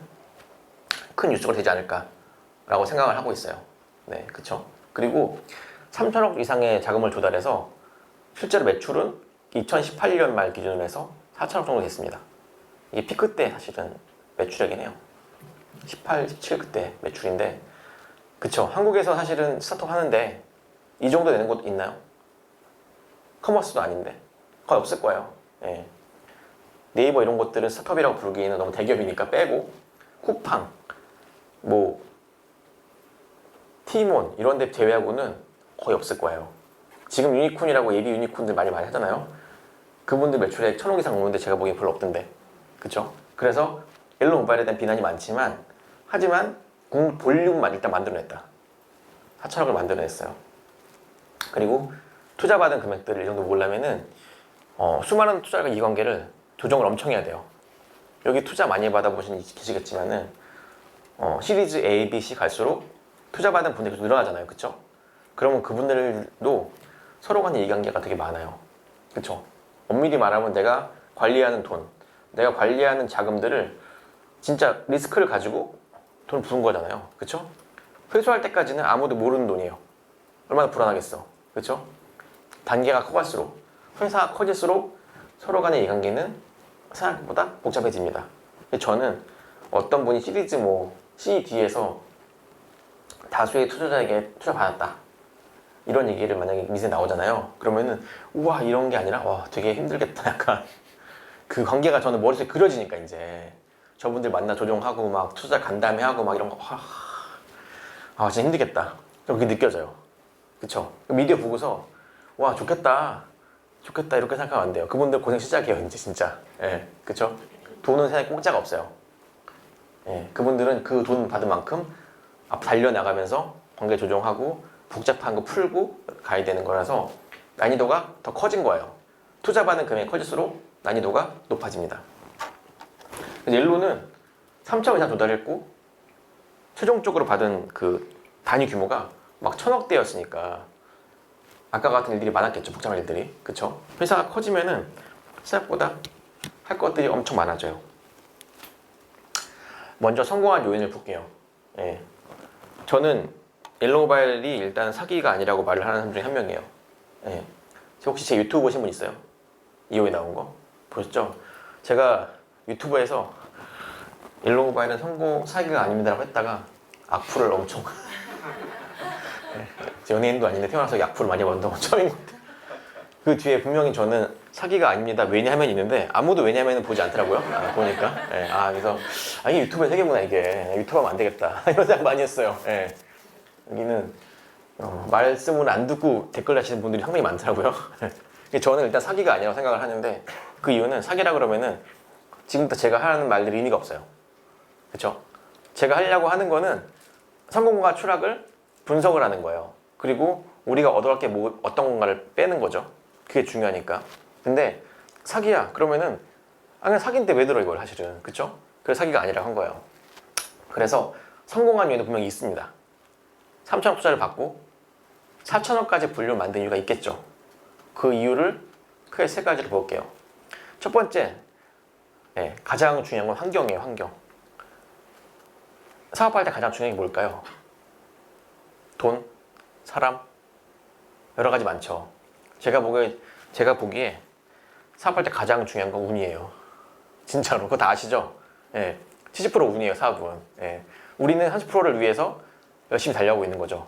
A: 큰 뉴스가 되지 않을까라고 생각을 하고 있어요. 네, 그렇죠. 그리고 3천억 이상의 자금을 조달해서 실제로 매출은 2018년 말 기준으로 해서 4천억 정도 됐습니다. 이게 피크 때 사실은 매출이긴 해요. 18, 17 그때 매출인데, 그쵸? 한국에서 사실은 스타트업 하는데 이 정도 되는 곳 있나요? 커머스도 아닌데 거의 없을 거예요. 예. 네이버 이런 것들은 스타트업이라고 부르기에는 너무 대기업이니까 빼고, 쿠팡, 뭐 티몬 이런 데 제외하고는 거의 없을 거예요. 지금 유니콘이라고 예비 유니콘들 많이 하잖아요. 그분들 매출액 1,000억 이상 오는데 제가 보기엔 별로 없던데, 그쵸? 그래서 옐로우 모바일에 대한 비난이 많지만, 하지만 볼륨만 일단 만들어냈다. 4천억을 만들어냈어요. 그리고 투자받은 금액들을 이 정도 보려면은 수많은 투자가 이관계를 조정을 엄청 해야 돼요. 여기 투자 많이 받아보신 계시겠지만은 시리즈 A, B, C 갈수록 투자받은 분들이 계속 늘어나잖아요. 그쵸? 그러면 그분들도 서로 간의 이관계가 되게 많아요. 그쵸? 엄밀히 말하면 내가 관리하는 돈, 내가 관리하는 자금들을 진짜 리스크를 가지고 돈을 부은 거잖아요. 그쵸? 회수할 때까지는 아무도 모르는 돈이에요. 얼마나 불안하겠어. 그쵸? 단계가 커갈수록, 회사가 커질수록 서로 간의 이관계는 생각보다 복잡해집니다. 저는 어떤 분이 시리즈 C, D에서 다수의 투자자에게 투자받았다, 이런 얘기를 만약에 미세 나오잖아요. 그러면은 우와 이런 게 아니라 와 되게 힘들겠다, 약간 그 관계가 저는 머릿속에 그려지니까 이제 저분들 만나 조정하고 막 투자 간담회 하고 막 이런 거 진짜 힘들겠다, 그렇게 느껴져요. 그쵸? 미디어 보고서 와 좋겠다 이렇게 생각하면 안 돼요. 그분들 고생 시작이에요 이제 진짜. 예, 그쵸? 돈은 세상에 공짜가 없어요. 예, 그분들은 그 돈 받은 만큼 앞 달려나가면서 관계 조정하고 복잡한 거 풀고 가야 되는 거라서 난이도가 더 커진 거예요. 투자받는 금액이 커질수록 난이도가 높아집니다. 옐로는 3천 이상 도달했고, 최종적으로 받은 그 단위 규모가 막 1,000억대였으니까 아까 같은 일들이 많았겠죠. 복잡한 일들이. 그쵸? 회사가 커지면은 생각보다 할 것들이 엄청 많아져요. 먼저 성공한 요인을 볼게요. 예. 저는 옐로우 모바일이 일단 사기가 아니라고 말을 하는 사람 중에 한 명이에요. 예. 혹시 제 유튜브 보신 분 있어요? 2호에 나온 거 보셨죠? 제가 유튜브에서 옐로우 모바일은 사기가 아닙니다라고 했다가 악플을 엄청 연예인도 아닌데 태어나서 악플을 많이 받는다고 처음인 것 같아요. 그 뒤에 분명히 저는 사기가 아닙니다 왜냐하면 있는데 아무도 왜냐하면 보지 않더라고요. 보니까. 예. 그래서 이게 유튜브의 세계구나, 이게. 유튜브 하면 안 되겠다 이런 생각 많이 했어요. 예. 여기는 말씀을 안 듣고 댓글 다시는 분들이 상당히 많더라고요. 저는 일단 사기가 아니라고 생각을 하는데, 그 이유는 사기라 그러면은 지금부터 제가 하는 말들이 의미가 없어요. 그쵸? 제가 하려고 하는 거는 성공과 추락을 분석을 하는 거예요. 그리고 우리가 얻어갈 게 어떤 건가를 빼는 거죠. 그게 중요하니까. 근데 사기야 그러면은 그냥 사기인데 왜 들어 이걸, 사실은. 그쵸? 그래서 사기가 아니라고 한 거예요. 그래서 성공한 요인도 분명히 있습니다. 3천억 투자를 받고 4천억까지 볼륨 만든 이유가 있겠죠. 그 이유를 크게 세 가지로 볼게요. 첫 번째, 가장 중요한 건 환경이에요. 환경. 사업할 때 가장 중요한 게 뭘까요? 돈, 사람, 여러 가지 많죠. 제가 보기에 사업할 때 가장 중요한 건 운이에요. 진짜로. 그거 다 아시죠? 70% 운이에요, 사업은. 우리는 30%를 위해서 열심히 달려가고 있는 거죠.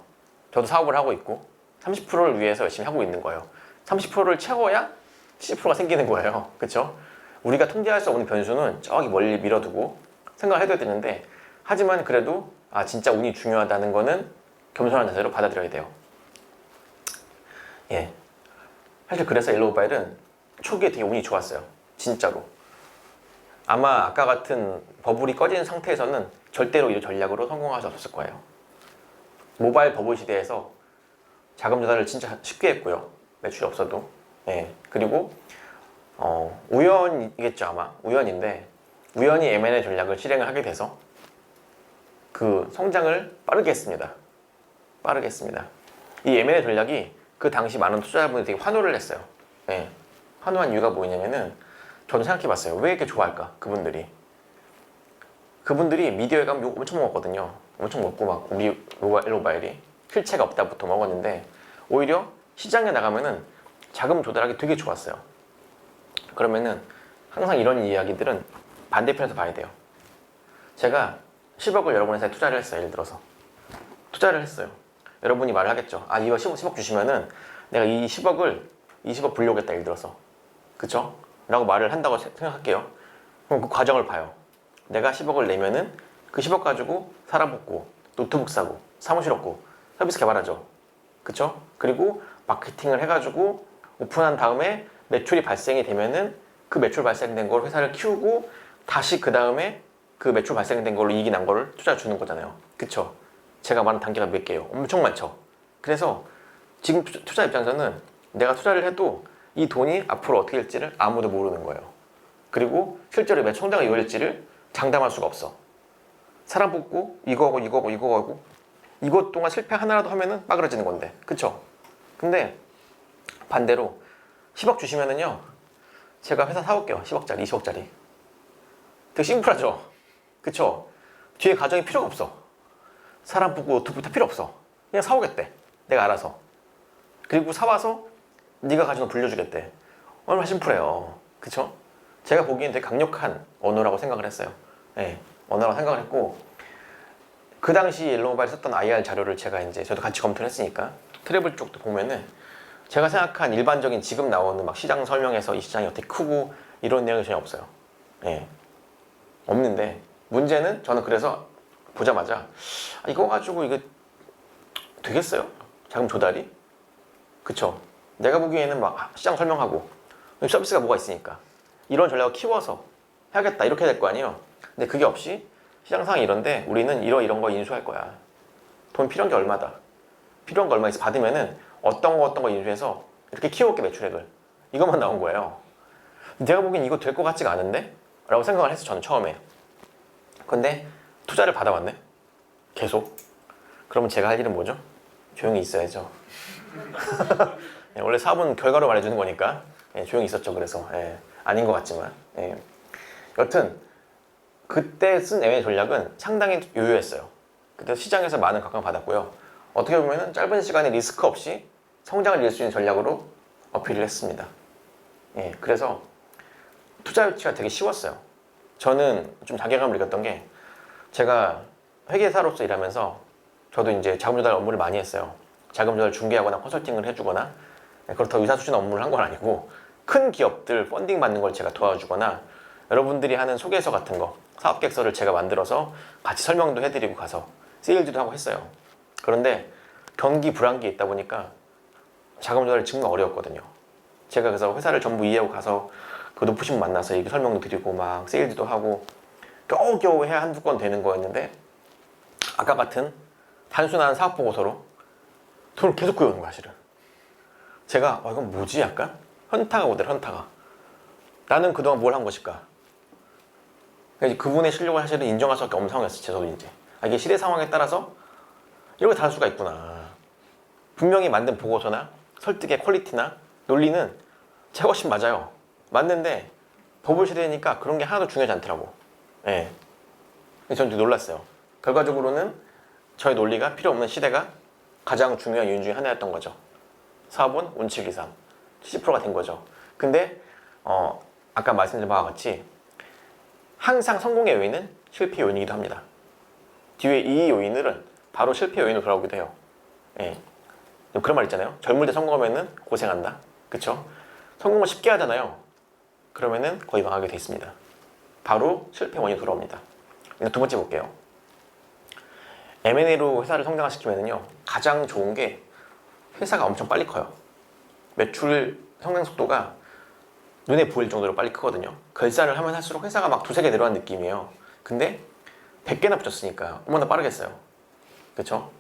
A: 저도 사업을 하고 있고 30%를 위해서 열심히 하고 있는 거예요. 30%를 채워야 70%가 생기는 거예요. 그쵸? 우리가 통제할 수 없는 변수는 저기 멀리 밀어두고 생각을 해둬야 되는데, 하지만 그래도 진짜 운이 중요하다는 거는 겸손한 자세로 받아들여야 돼요. 사실 그래서 옐로우 모바일은 초기에 되게 운이 좋았어요. 진짜로. 아마 아까 같은 버블이 꺼진 상태에서는 절대로 이 전략으로 성공할 수 없었을 거예요. 모바일 버블 시대에서 자금 조달을 진짜 쉽게 했고요. 매출이 없어도. 그리고 우연이겠죠, 아마. 우연인데 우연히 M&A 전략을 실행을 하게 돼서 그 성장을 빠르게 했습니다. 이 M&A 전략이 그 당시 많은 투자자분들이 되게 환호를 했어요. 환호한 이유가 뭐냐면은, 저는 생각해봤어요. 왜 이렇게 좋아할까? 그분들이 미디어에 가면 욕 엄청 먹었거든요. 엄청 먹고 막 우리 모바일이 실체가 없다부터 먹었는데, 오히려 시장에 나가면은 자금 조달하기 되게 좋았어요. 그러면은 항상 이런 이야기들은 반대편에서 봐야 돼요. 제가 10억을 여러분 회사에 투자를 했어요. 예를 들어서 투자를 했어요. 여러분이 말을 하겠죠. 아, 이거 10억 주시면은 내가 이 10억을 20억 불려오겠다, 예를 들어서. 그쵸? 라고 말을 한다고 생각할게요. 그럼 그 과정을 봐요. 내가 10억을 내면은 그 10억 가지고 사람 뽑고 노트북 사고 사무실 얻고 서비스 개발하죠. 그쵸? 그리고 마케팅을 해가지고 오픈한 다음에 매출이 발생이 되면은 그 매출 발생된 걸 회사를 키우고 다시 그 다음에 그 매출 발생된 걸로 이익이 난 거를 투자 주는 거잖아요. 그쵸? 제가 말한 단계가 몇 개예요? 엄청 많죠. 그래서 지금 투자 입장에서는 내가 투자를 해도 이 돈이 앞으로 어떻게 될지를 아무도 모르는 거예요. 그리고 실제로 몇 총장이 이루어질지를 장담할 수가 없어. 사람 뽑고 이거 하고 이거 하고 이거 하고 이것 동안 실패 하나라도 하면은 빠그러지는 건데. 그쵸? 근데 반대로 10억 주시면은요, 제가 회사 사올게요. 10억짜리 20억짜리. 되게 심플하죠? 그쵸? 뒤에 과정이 필요가 없어. 사람 뽑고 노트북 다 필요 없어. 그냥 사오겠대. 내가 알아서. 그리고 사와서 네가 가지고 불려주겠대. 얼마나 심플해요. 그쵸? 제가 보기엔 되게 강력한 언어라고 생각을 했어요. 네, 언어라고 생각을 했고, 그 당시 옐로우모바일 썼던 IR 자료를 제가 이제 저도 같이 검토를 했으니까 트래블 쪽도 보면은 제가 생각한 일반적인 지금 나오는 막 시장 설명에서 이 시장이 어떻게 크고 이런 내용이 전혀 없어요. 네, 없는데 문제는 저는 그래서 보자마자 이거 가지고 이거 되겠어요? 자금 조달이? 그쵸? 내가 보기에는 막 시장 설명하고 서비스가 뭐가 있으니까 이런 전략을 키워서 해야겠다 이렇게 될 거 아니에요. 근데 그게 없이 시장 상황이 이런데 우리는 이런 거 인수할 거야. 돈 필요한 게 얼마다. 필요한 거 얼마 있어 받으면은 어떤 거 인수해서 이렇게 키워올게 매출액을. 이것만 나온 거예요. 내가 보기엔 이거 될 것 같지가 않은데? 라고 생각을 했어 저는 처음에. 근데 투자를 받아왔네. 계속. 그러면 제가 할 일은 뭐죠? 조용히 있어야죠. 원래 사업은 결과로 말해주는 거니까 조용히 있었죠. 그래서 아닌 것 같지만 여튼 그때 쓴 M&A 전략은 상당히 유효했어요. 그때 시장에서 많은 각광을 받았고요. 어떻게 보면 짧은 시간에 리스크 없이 성장을 이룰 수 있는 전략으로 어필을 했습니다. 그래서 투자 유치가 되게 쉬웠어요. 저는 좀 자괴감을 느꼈던 게 제가 회계사로서 일하면서 저도 이제 자금 조달 업무를 많이 했어요. 자금 조달 중개하거나 컨설팅을 해주거나 그렇다고 의사수준 업무를 한 건 아니고 큰 기업들 펀딩 받는 걸 제가 도와주거나 여러분들이 하는 소개서 같은 거 사업계획서를 제가 만들어서 같이 설명도 해드리고 가서 세일즈도 하고 했어요. 그런데 경기 불황기에 있다 보니까 자금 조달이 정말 어려웠거든요. 제가 그래서 회사를 전부 이해하고 가서 그 높으신 분 만나서 얘기 설명도 드리고 막 세일즈도 하고 겨우겨우 해야 한두 건 되는 거였는데 아까 같은 단순한 사업 보고서로 돈을 계속 구해오는 거야 사실은. 제가 이건 뭐지 약간? 현타가 오더라. 현타가. 나는 그동안 뭘 한 것일까? 그분의 실력을 사실은 인정할 수밖에 없는 상황이었어요. 저도 이제 이게 시대 상황에 따라서 이렇게 다를 수가 있구나. 분명히 만든 보고서나 설득의 퀄리티나 논리는 제가 훨씬 맞아요. 맞는데 버블 시대니까 그런 게 하나도 중요하지 않더라고. 저는 놀랐어요. 결과적으로는 저의 논리가 필요 없는 시대가 가장 중요한 이유 중에 하나였던 거죠. 사업은 원칙 이상 70%가 된 거죠. 근데 아까 말씀드린 바와 같이 항상 성공의 요인은 실패 요인이기도 합니다. 뒤에 이 요인들은 바로 실패 요인으로 돌아오기도 해요. 그런 말 있잖아요. 젊을 때 성공하면은 고생한다. 그쵸? 성공을 쉽게 하잖아요. 그러면은 거의 망하게 돼 있습니다. 바로 실패 원인이 돌아옵니다. 두 번째 볼게요. M&A로 회사를 성장시키면요 가장 좋은 게 회사가 엄청 빨리 커요. 매출 성장 속도가 눈에 보일 정도로 빨리 크거든요. 결산을 하면 할수록 회사가 막 두세 개 늘어난 느낌이에요. 근데 100개나 붙였으니까 얼마나 빠르겠어요. 그쵸?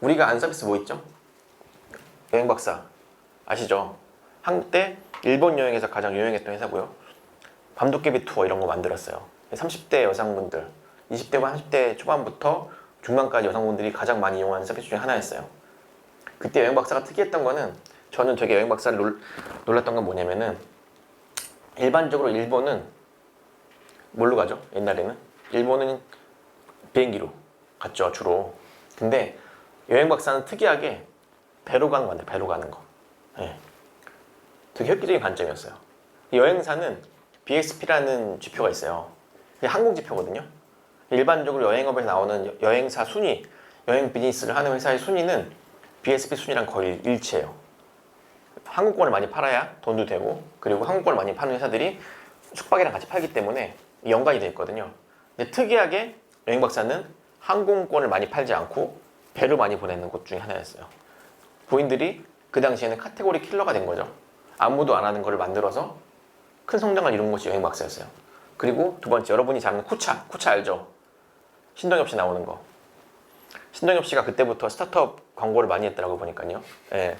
A: 우리가 안 서비스 뭐 있죠? 여행박사 아시죠? 한때 일본 여행에서 가장 유명했던 회사고요. 밤도깨비 투어 이런 거 만들었어요. 30대 여성분들, 20대와 30대 초반부터 중반까지 여성분들이 가장 많이 이용하는 서비스 중에 하나였어요. 그때 여행박사가 특이했던 거는 저는 되게 여행박사를 놀랐던 건 뭐냐면은 일반적으로 일본은 뭘로 가죠? 옛날에는 일본은 비행기로 갔죠 주로. 근데 여행박사는 특이하게 배로 가는 건데 배로 가는 거. 되게 획기적인 관점이었어요. 여행사는 BSP라는 지표가 있어요. 그게 항공지표거든요. 일반적으로 여행업에서 나오는 여행사 순위, 여행 비즈니스를 하는 회사의 순위는 BSP 순위랑 거의 일치해요. 항공권을 많이 팔아야 돈도 되고, 그리고 항공권을 많이 파는 회사들이 숙박이랑 같이 팔기 때문에 연관이 되어 있거든요. 근데 특이하게 여행박사는 항공권을 많이 팔지 않고 배를 많이 보내는 곳 중에 하나였어요. 부인들이 그 당시에는 카테고리 킬러가 된 거죠. 아무도 안 하는 걸 만들어서 큰 성장을 이룬 것이 여행박사였어요. 그리고 두 번째, 여러분이 잘 아는 쿠차 알죠? 신동엽 씨 나오는 거. 신동엽 씨가 그때부터 스타트업 광고를 많이 했더라고 보니까요. 예.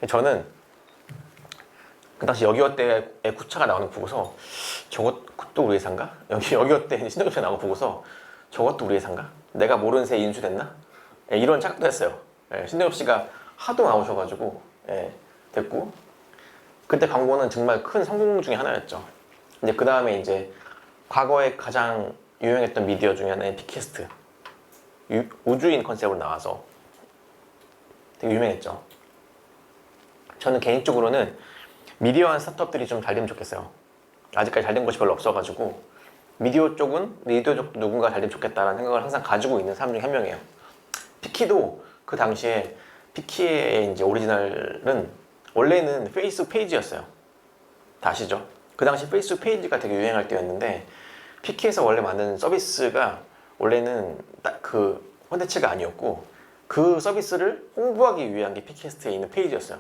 A: 저는 그 당시 여기어때의 쿠차가 나오는 거 보고서 저것도 우리 회사인가? 여기어때 신동엽 씨가 나오는 거 보고서 저것도 우리 회사인가? 내가 모르는 새에 인수됐나? 예, 이런 착각도 했어요. 예, 신동엽 씨가 하도 나오셔가지고 예, 됐고, 그때 광고는 정말 큰 성공 중에 하나였죠. 이제 그 다음에 이제 과거에 가장 유명했던 미디어 중에 하나인 팟캐스트, 우주인 컨셉으로 나와서 되게 유명했죠. 저는 개인적으로는 미디어한 스타트업들이 좀 잘 되면 좋겠어요. 아직까지 잘 된 곳이 별로 없어가지고 미디어 쪽도 누군가 잘 되면 좋겠다라는 생각을 항상 가지고 있는 사람 중에 한 명이에요. 피키도 그 당시에 피키의 이제 오리지널은 원래는 페이스북 페이지였어요. 다 아시죠? 그 당시 페이스북 페이지가 되게 유행할 때였는데, 피키에서 원래 만든 서비스가 원래는 딱 그 콘텐츠가 아니었고, 그 서비스를 홍보하기 위한 게 피키스트에 있는 페이지였어요.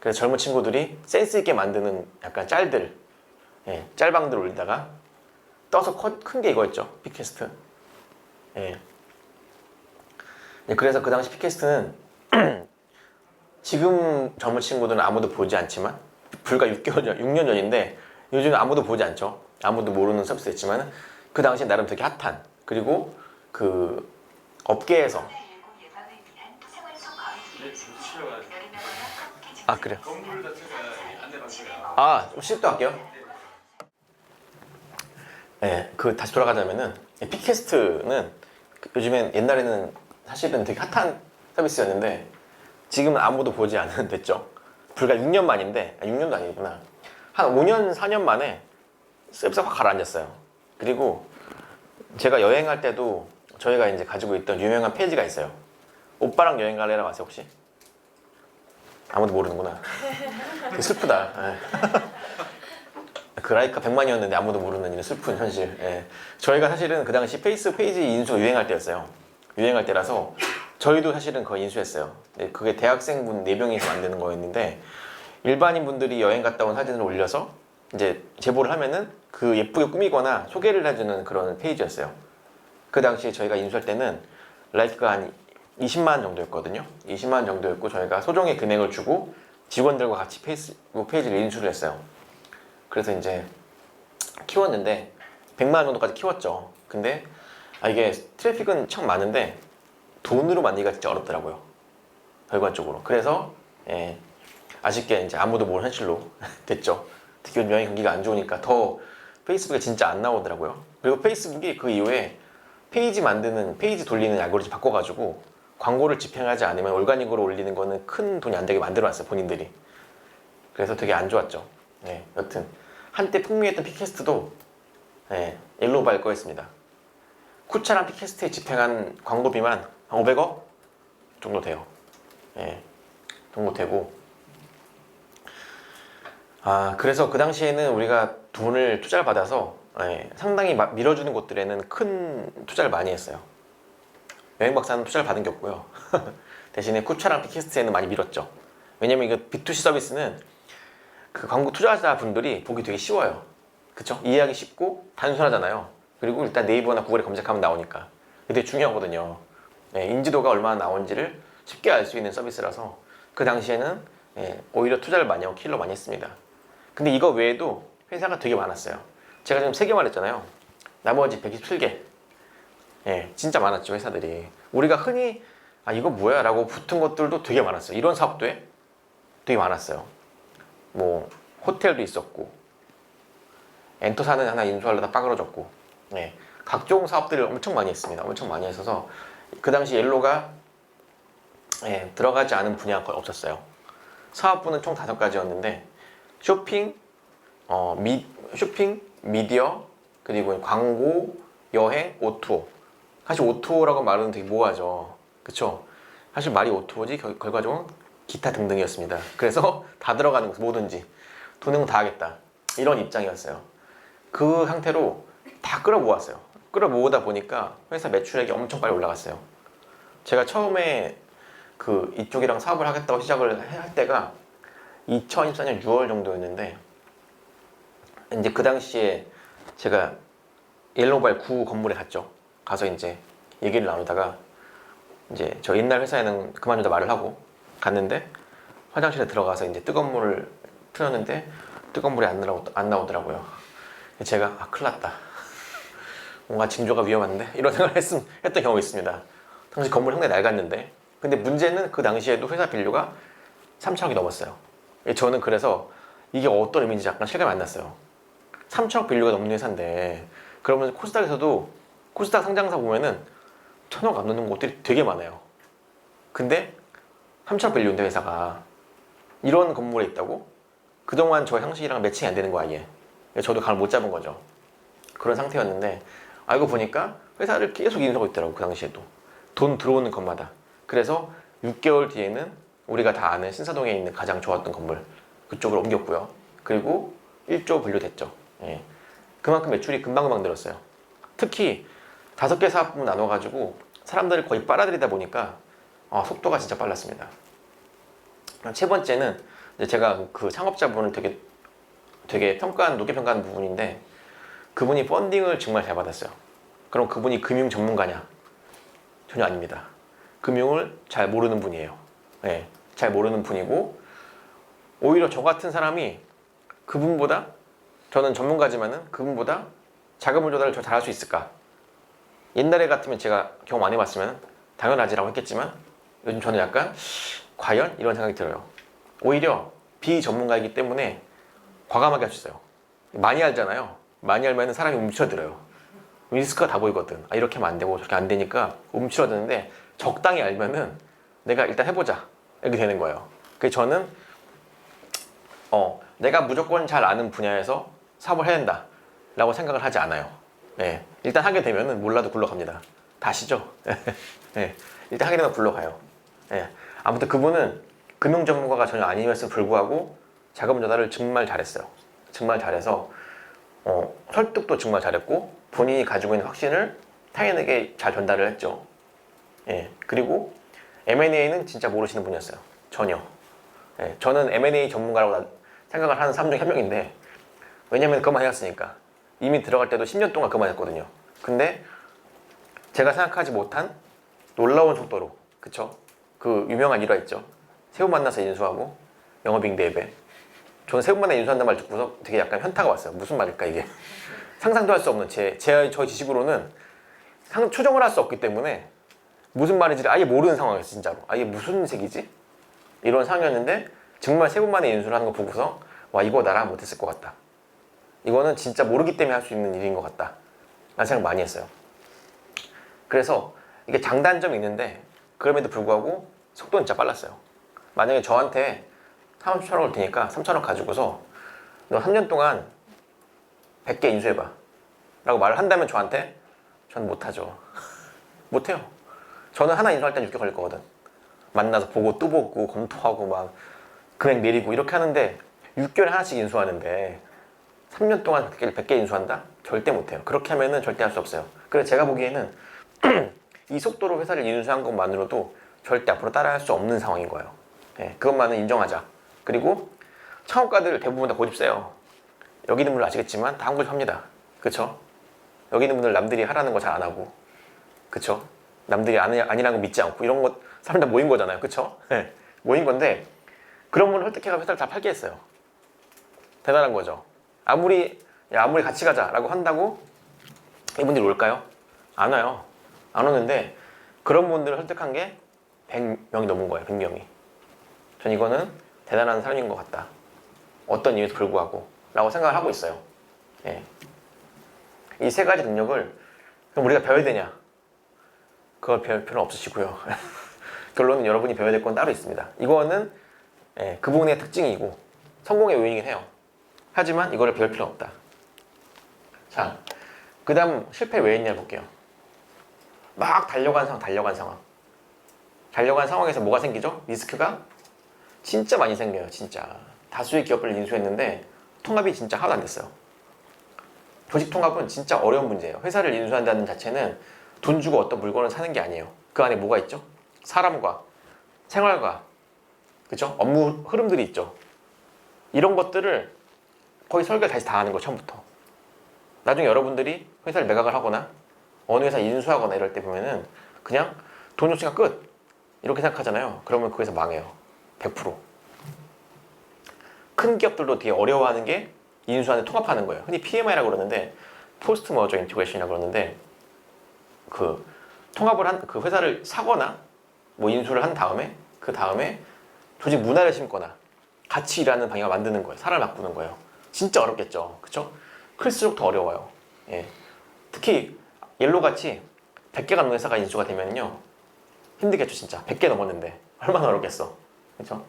A: 그래서 젊은 친구들이 센스 있게 만드는 약간 짤들, 예, 짤방들 올리다가 떠서 큰 게 이거였죠. 피키스트. 예. 그래서 그 당시 피키스트는 지금 젊은 친구들은 아무도 보지 않지만, 불과 6년 전인데 요즘은 아무도 보지 않죠. 아무도 모르는 서비스였지만 그 당시에 나름 되게 핫한, 그리고 그 업계에서 아 그래요? 아 좀 시집도 할게요. 네, 그 다시 돌아가자면은 팟캐스트는 요즘엔, 옛날에는 사실은 되게 핫한 서비스였는데 지금은 아무도 보지 않는 됐죠. 불과 6년 만인데, 6년도 아니구나. 한 5년, 4년 만에 서비스가 확 가라앉았어요. 그리고 제가 여행할 때도 저희가 이제 가지고 있던 유명한 페이지가 있어요. 오빠랑 여행 갈래라고 아세요 혹시? 아무도 모르는구나. 되게 슬프다. 예. 그 라이카 100만이었는데 아무도 모르는 이런 슬픈 현실. 예. 저희가 사실은 그 당시 페이스 페이지 인수가 유행할 때였어요. 유행할 때라서 저희도 사실은 거의 인수했어요. 그게 대학생분 4명이서 만드는 거였는데, 일반인 분들이 여행 갔다 온 사진을 올려서 이제 제보를 하면은 그 예쁘게 꾸미거나 소개를 해주는 그런 페이지였어요. 그 당시에 저희가 인수할 때는 라이크가 한 20만 정도였거든요. 20만 정도였고, 저희가 소정의 금액을 주고 직원들과 같이 페이스북 페이지를 인수를 했어요. 그래서 이제 키웠는데 100만 정도까지 키웠죠. 근데 이게 트래픽은 참 많은데 돈으로 만들기가 진짜 어렵더라고요, 결과적으로. 그래서 예, 아쉽게 이제 아무도 모르는 현실로 됐죠. 특히 여행 경기가 안 좋으니까 더 페이스북에 진짜 안 나오더라고요. 그리고 페이스북이 그 이후에 페이지 돌리는 알고리즘 바꿔가지고 광고를 집행하지 않으면 올가닉으로 올리는 거는 큰 돈이 안 되게 만들어놨어요, 본인들이. 그래서 되게 안 좋았죠. 네, 여튼 한때 풍미했던 팟캐스트도 일로 갈 거였습니다. 쿠차랑 팟캐스트에 집행한 광고비만 한 500억 정도 돼요. 예, 정도 되고. 그래서 그 당시에는 우리가 돈을 투자를 받아서 상당히 밀어주는 곳들에는 큰 투자를 많이 했어요. 여행박사는 투자를 받은 게 없고요. 대신에 쿠차랑 팟캐스트에는 많이 밀었죠. 왜냐면 이거 B2C 서비스는 그 광고 투자자 분들이 보기 되게 쉬워요. 그쵸? 이해하기 쉽고 단순하잖아요. 그리고 일단 네이버나 구글에 검색하면 나오니까. 그게 되게 중요하거든요. 인지도가 얼마나 나온지를 쉽게 알 수 있는 서비스라서 그 당시에는 오히려 투자를 많이 하고 킬러 많이 했습니다. 근데 이거 외에도 회사가 되게 많았어요. 제가 지금 3개 말했잖아요. 나머지 127개. 진짜 많았죠, 회사들이. 우리가 흔히 이거 뭐야? 라고 붙은 것들도 되게 많았어요. 이런 사업도 되게 많았어요. 뭐 호텔도 있었고, 엔터사는 하나 인수하려다 빠그러졌고, 각종 사업들을 엄청 많이 했습니다. 엄청 많이 했어서 그 당시 옐로가 들어가지 않은 분야가 거의 없었어요. 사업부는 총 5가지였는데 쇼핑, 미디어, 그 그리고 광고, 여행, 오토. 사실 오토라고 말하면 되게 모호하죠. 그쵸? 사실 말이 오토지 결과적으로 기타 등등이었습니다. 그래서 다 들어가는 거죠. 뭐든지 돈은 다 하겠다 이런 입장이었어요. 그 상태로 다 끌어모았어요. 끌어모으다 보니까 회사 매출액이 엄청 빨리 올라갔어요. 제가 처음에 그 이쪽이랑 사업을 하겠다고 시작을 할 때가 2024년 6월 정도였는데, 이제 그 당시에 제가 옐로우바일 9 건물에 갔죠. 가서 이제 얘기를 나누다가 이제 저 옛날 회사에는 그만두다 말을 하고 갔는데, 화장실에 들어가서 이제 뜨거운 물을 틀었는데 뜨거운 물이 안 나오더라고요. 제가 큰일 났다. 뭔가 징조가 위험한데? 이런 생각을 했던 경우가 있습니다. 당시 건물 상당히 낡았는데, 근데 문제는 그 당시에도 회사 밸류가 3천억이 넘었어요. 저는 그래서 이게 어떤 의미인지 약간 실감이 안 났어요. 3천억 밸류가 넘는 회사인데, 그러면 코스닥에서도 코스닥 상장사 보면은 1,000억 안 넘는 곳들이 되게 많아요. 근데 3천억 밸류인데 회사가 이런 건물에 있다고? 그동안 저 형식이랑 매칭이 안 되는 거 아니에요. 저도 감을 못 잡은 거죠. 그런 상태였는데, 알고 보니까 회사를 계속 인수하고 있더라고. 그 당시에도 돈 들어오는 것마다. 그래서 6개월 뒤에는 우리가 다 아는 신사동에 있는 가장 좋았던 건물 그쪽으로 옮겼고요. 그리고 1조 분류됐죠. 예. 그만큼 매출이 금방금방 늘었어요. 특히 5개 사업부 나눠가지고 사람들을 거의 빨아들이다 보니까 속도가 진짜 빨랐습니다. 세 번째는 이제 제가 그 창업자분을 되게 높게 평가하는 부분인데, 그분이 펀딩을 정말 잘 받았어요. 그럼 그분이 금융 전문가냐? 전혀 아닙니다. 금융을 잘 모르는 분이에요. 네, 잘 모르는 분이고, 오히려 저 같은 사람이 그분보다, 저는 전문가지만은 그분보다 자금을 조달을 더 잘할 수 있을까? 옛날에 같으면 제가 경험 안 해봤으면 당연하지라고 했겠지만, 요즘 저는 약간 과연? 이런 생각이 들어요. 오히려 비전문가이기 때문에 과감하게 할 수 있어요. 많이 알잖아요. 많이 알면 사람이 움츠러들어요. 리스크가 다 보이거든. 이렇게 하면 안 되고 저렇게 안 되니까 움츠러드는데, 적당히 알면은 내가 일단 해보자 이렇게 되는 거예요. 그래서 저는 내가 무조건 잘 아는 분야에서 사업을 해야 된다 라고 생각을 하지 않아요. 네, 일단 하게 되면은 몰라도 굴러갑니다. 다 아시죠? 네, 일단 하게 되면 굴러가요. 네, 아무튼 그분은 금융 전문가가 전혀 아니었음에도 불구하고 자금 조달을 정말 잘했어요. 정말 잘해서 설득도 정말 잘했고, 본인이 가지고 있는 확신을 타인에게 잘 전달을 했죠. 예, 그리고 M&A는 진짜 모르시는 분이었어요. 전혀. 예, 저는 M&A 전문가라고 생각을 하는 사람 중에 한 명인데, 왜냐면 그만 해왔으니까. 이미 들어갈 때도 10년 동안 그만 했거든요. 근데 제가 생각하지 못한 놀라운 속도로, 그쵸? 그 유명한 일화 있죠. 세 분 만나서 인수하고 영업이익 4배. 저는 세 분 만나 인수한다는 말 듣고서 되게 약간 현타가 왔어요. 무슨 말일까 이게. 상상도 할 수 없는 저 지식으로는 추정을 할 수 없기 때문에 무슨 말인지 아예 모르는 상황이었어요. 진짜로 아예 무슨 색이지? 이런 상황이었는데, 정말 세 분 만에 인수를 하는 거 보고서 와, 이거 나랑 못했을 것 같다. 이거는 진짜 모르기 때문에 할 수 있는 일인 것 같다 라는 생각 많이 했어요. 그래서 이게 장단점이 있는데, 그럼에도 불구하고 속도는 진짜 빨랐어요. 만약에 저한테 3천억을 올 테니까 3천억 가지고서 너 3년 동안 100개 인수해봐 라고 말을 한다면 저한테, 저는 못하죠. 못해요. 저는 하나 인수할 땐 6개월 걸릴 거거든. 만나서 보고 또 보고 검토하고 막 금액 내리고 이렇게 하는데, 6개월에 하나씩 인수하는데 3년 동안 100개 인수한다? 절대 못해요. 그렇게 하면은 절대 할 수 없어요. 그래서 제가 보기에는 이 속도로 회사를 인수한 것만으로도 절대 앞으로 따라할 수 없는 상황인 거예요. 네, 그것만은 인정하자. 그리고 창업가들 대부분 다 고집 세요. 여기 있는 분들 아시겠지만 다 한 고집 합니다. 그쵸? 여기 있는 분들 남들이 하라는 거 잘 안 하고, 그쵸? 남들이 아니라는 거 믿지 않고, 이런 거 사람들 다 모인 거잖아요. 그쵸? 네, 모인 건데, 그런 분을 설득해가 회사를 다 팔게 했어요. 대단한 거죠. 아무리 같이 가자라고 한다고 이분들이 올까요? 안 와요. 안 오는데, 그런 분들을 설득한 게 100명이 넘은 거예요. 100명이. 전 이거는 대단한 사람인 것 같다. 어떤 이유에도 불구하고 라고 생각을 하고 있어요. 예. 이 세 가지 능력을 그럼 우리가 배워야 되냐? 그걸 배울 필요는 없으시고요. 결론은 여러분이 배워야 될 건 따로 있습니다. 이거는 그분의 특징이고 성공의 요인이긴 해요. 하지만 이거를 배울 필요는 없다. 자, 그 다음 실패 왜 했냐 볼게요. 막 달려간 상황. 달려간 상황에서 뭐가 생기죠? 리스크가 진짜 많이 생겨요. 진짜 다수의 기업을 인수했는데 통합이 진짜 하나도 안 됐어요. 조직 통합은 진짜 어려운 문제예요. 회사를 인수한다는 자체는 돈 주고 어떤 물건을 사는 게 아니에요. 그 안에 뭐가 있죠? 사람과 생활과, 그죠? 업무 흐름들이 있죠. 이런 것들을 거의 설계를 다시 다 하는 거 처음부터. 나중에 여러분들이 회사를 매각을 하거나 어느 회사 인수하거나 이럴 때 보면은 그냥 돈 줬으니까 끝 이렇게 생각하잖아요. 그러면 그 회사 망해요. 100%. 큰 기업들도 되게 어려워하는 게 인수하는 통합하는 거예요. 흔히 PMI라고 그러는데 포스트 머저 인티그레이션이라고 그러는데 그 통합을 한 그 회사를 사거나 뭐 인수를 한 다음에 그 다음에 조직 문화를 심거나 같이 일하는 방향을 만드는 거예요. 사람을 바꾸는 거예요. 진짜 어렵겠죠. 그쵸? 클수록 더 어려워요. 예. 특히 옐로같이 100개가 넘는 회사가 인수가 되면요 힘들겠죠. 진짜 100개 넘었는데 얼마나 어렵겠어. 그쵸?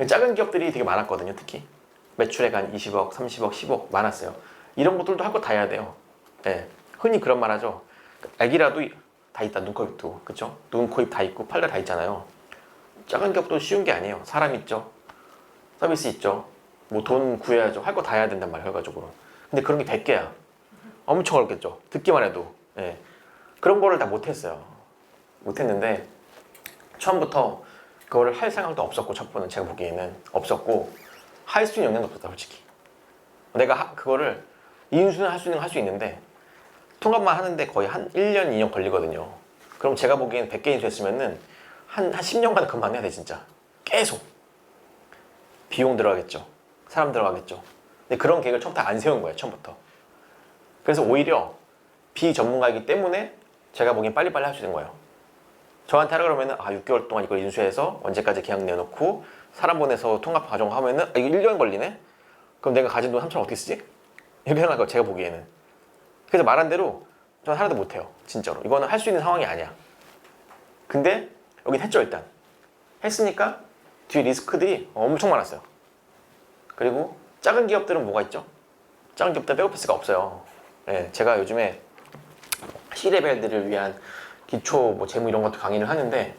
A: 작은 기업들이 되게 많았거든요. 특히 매출액 한 20억, 30억, 10억 많았어요. 이런 것들도 할 거 다 해야 돼요. 예. 흔히 그런 말 하죠. 애기라도 다 있다. 눈, 코, 입, 도. 그쵸? 눈, 코, 입 다 있고 팔 다 있잖아요. 작은 기업도 쉬운 게 아니에요. 사람 있죠. 서비스 있죠. 뭐 돈 구해야죠. 할 거 다 해야 된단 말이에요. 결과적으로. 근데 그런 게 100개야. 엄청 어렵겠죠. 듣기만 해도. 예. 그런 거를 다 못했어요. 못했는데 처음부터 그거를 할 생각도 없었고, 첫 번은 제가 보기에는 없었고 할 수 있는 영역도 없었다. 솔직히 내가 그거를 인수는 할 수 있는 거 할 수 있는데 통합만 하는데 거의 한 1년, 2년 걸리거든요. 그럼 제가 보기에는 100개 인수했으면은 한 10년간 그만해야 돼. 진짜 계속 비용 들어가겠죠. 사람 들어가겠죠. 근데 그런 계획을 처음부터 안 세운 거예요. 처음부터. 그래서 오히려 비전문가이기 때문에 제가 보기엔 빨리빨리 할 수 있는 거예요. 저한테 하라 그러면은 6개월 동안 이걸 인수해서 언제까지 계약 내놓고 사람 보내서 통합 과정 하면은 이거 1년 걸리네? 그럼 내가 가진 돈 3천원 어떻게 쓰지? 이렇게 생각할 거예요. 제가 보기에는. 그래서 말한 대로 저는 하나도 못해요. 진짜로. 이거는 할 수 있는 상황이 아니야. 근데 여긴 했죠. 일단 했으니까 뒤에 리스크들이 엄청 많았어요. 그리고 작은 기업들은 뭐가 있죠? 작은 기업들은 백오피스가 없어요. 예, 제가 요즘에 C레벨들을 위한 기초 뭐 재무 이런 것도 강의를 하는데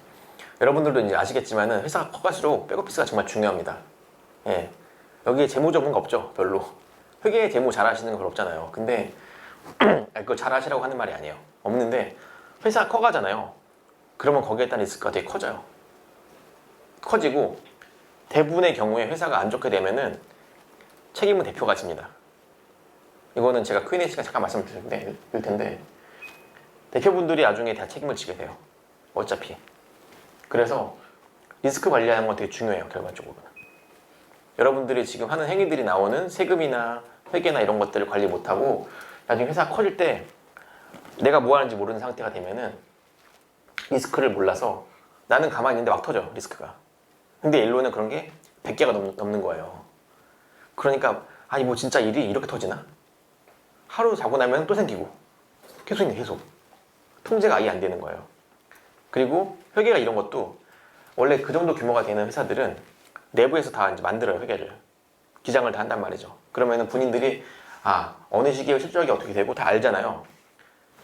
A: 여러분들도 이제 아시겠지만은 회사가 커갈수록 백오피스가 정말 중요합니다. 예, 여기에 재무 전문가 없죠. 별로. 회계 재무 잘 하시는 거 별로 없잖아요. 근데 그걸 잘 하시라고 하는 말이 아니에요. 없는데 회사가 커가잖아요. 그러면 거기에 따른 리스크가 되게 커져요. 커지고 대부분의 경우에 회사가 안 좋게 되면은 책임은 대표가 집니다. 이거는 제가 Q&A 시간 잠깐 말씀드릴 텐데 대표분들이 나중에 다 책임을 지게 돼요. 어차피. 그래서 리스크 관리하는 건 되게 중요해요. 결과적으로는. 여러분들이 지금 하는 행위들이 나오는 세금이나 회계나 이런 것들을 관리 못하고 나중에 회사가 커질 때 내가 뭐 하는지 모르는 상태가 되면은 리스크를 몰라서 나는 가만히 있는데 막 터져. 리스크가. 근데 일로는 그런 게 100개가 넘는 거예요. 그러니까 아니 뭐 진짜 일이 이렇게 터지나? 하루 자고 나면 또 생기고 계속 있네. 계속. 통제가 아예 안 되는 거예요. 그리고 회계가 이런 것도 원래 그 정도 규모가 되는 회사들은 내부에서 다 이제 만들어요. 회계를. 기장을 다 한단 말이죠. 그러면은 본인들이 어느 시기에 실적이 어떻게 되고 다 알잖아요.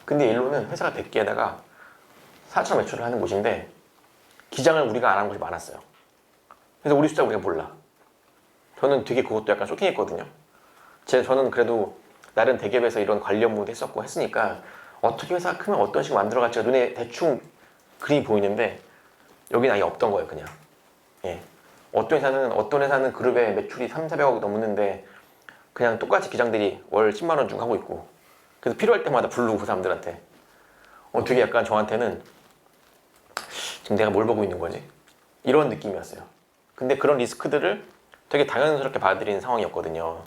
A: 근데 일로는 회사가 100개에다가 4천 매출을 하는 곳인데 기장을 우리가 안 하는 곳이 많았어요. 그래서 우리 숫자 우리가 몰라. 저는 되게 그것도 약간 쇼킹했거든요. 저는 그래도 나름 대기업에서 이런 관리 업무도 했었고 했으니까 어떻게 회사가 크면 어떤 식으로 만들어갈지가 눈에 대충 그림이 보이는데 여기는 아예 없던 거예요. 그냥. 예. 어떤 회사는 그룹에 매출이 3, 400억이 넘는데 그냥 똑같이 기장들이 월 10만 원 중 하고 있고 그래서 필요할 때마다 부르고 그 사람들한테 되게 약간 저한테는 지금 내가 뭘 보고 있는 거지? 이런 느낌이었어요. 근데 그런 리스크들을 되게 당연스럽게 받아들이는 상황이었거든요.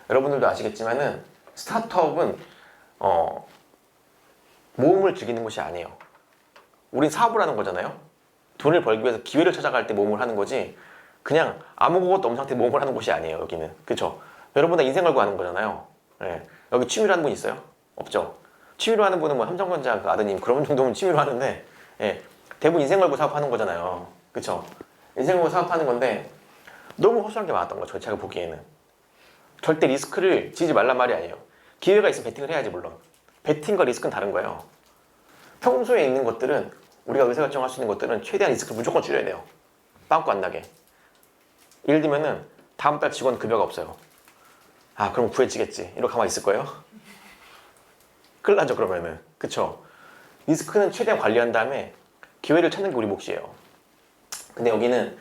A: 여러분들도 아시겠지만은 스타트업은 모험을 즐기는 것이 아니에요. 우린 사업을 하는 거잖아요. 돈을 벌기 위해서 기회를 찾아갈 때 모험을 하는 거지 그냥 아무것도 없는 상태에 모험을 하는 곳이 아니에요. 여기는. 그쵸? 여러분 다 인생 걸고 하는 거잖아요. 예. 여기 취미로 하는 분 있어요? 없죠? 취미로 하는 분은 뭐 삼성전자 그 아드님 그런 정도면 취미로 하는데 예. 대부분 인생 걸고 사업하는 거잖아요. 그쵸? 인생 걸고 사업하는 건데 너무 허술한 게 많았던 거죠. 제가 보기에는. 절대 리스크를 지지 말란 말이 아니에요. 기회가 있으면 베팅을 해야지 물론. 베팅과 리스크는 다른 거예요. 평소에 있는 것들은 우리가 의사결정할 수 있는 것들은 최대한 리스크를 무조건 줄여야 돼요. 빵꾸 안 나게. 예를 들면은 다음 달 직원 급여가 없어요. 아 그럼 구해지겠지. 이러고 가만히 있을 거예요? 큰일 나죠 그러면은. 그쵸? 리스크는 최대한 관리한 다음에 기회를 찾는 게 우리 몫이에요. 근데 여기는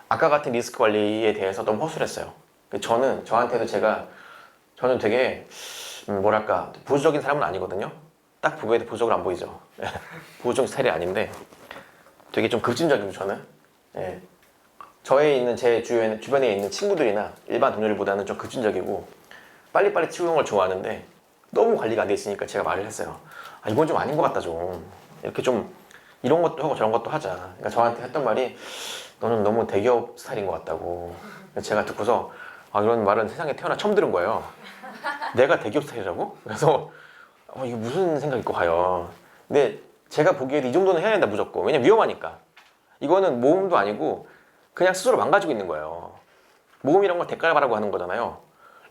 A: 아까 같은 리스크 관리에 대해서 너무 허술했어요. 저한테도 저는 되게 뭐랄까 보수적인 사람은 아니거든요. 딱 보기에도 보수적으로 안 보이죠. 보수적 스타일이 아닌데 되게 좀 급진적이고 저는 저에 있는 제 주변에 있는 친구들이나 일반 동료들보다는 좀 급진적이고 빨리빨리 치우는 걸 좋아하는데 너무 관리가 안 돼 있으니까 제가 말을 했어요. 아 이건 좀 아닌 것 같다 좀. 이렇게 좀 이런 것도 하고 저런 것도 하자. 그러니까 저한테 했던 말이 너는 너무 대기업 스타일인 것 같다고. 제가 듣고서 아 이런 말은 세상에 태어나 처음 들은 거예요. 내가 대기업 스타일이라고? 그래서 이게 무슨 생각일까 과연. 근데 제가 보기에도 이 정도는 해야 된다 무조건. 왜냐면 위험하니까. 이거는 모험도 아니고 그냥 스스로 망가지고 있는 거예요. 모험이란 걸 대가를 바라고 하는 거잖아요.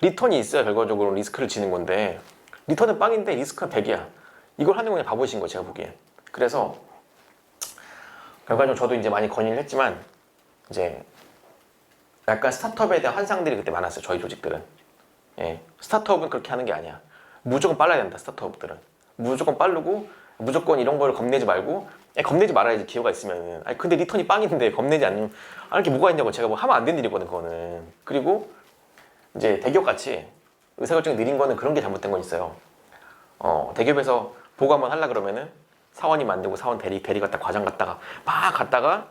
A: 리턴이 있어야 결과적으로 리스크를 지는 건데 리턴은 빵인데 리스크는 100이야. 이걸 하는 건 그냥 바보신 거예요 제가 보기엔. 그래서 결과적으로 저도 이제 많이 건의를 했지만 이제 약간 스타트업에 대한 환상들이 그때 많았어요. 저희 조직들은. 스타트업은 그렇게 하는 게 아니야. 무조건 빨라야 된다. 스타트업들은 무조건 빠르고 무조건 이런 걸 겁내지 말고 겁내지 말아야지 기회가 있으면은. 아니 근데 리턴이 빵인데 겁내지 않는 게 뭐가 있냐고. 제가 뭐 하면 안 되는 일이거든 그거는. 그리고 이제 대기업 같이 의사결정이 느린 거는 그런 게 잘못된 건 있어요. 대기업에서 보고 한번 하려 그러면은 사원이 만들고 사원 대리 갔다 과장 갔다가 막 갔다가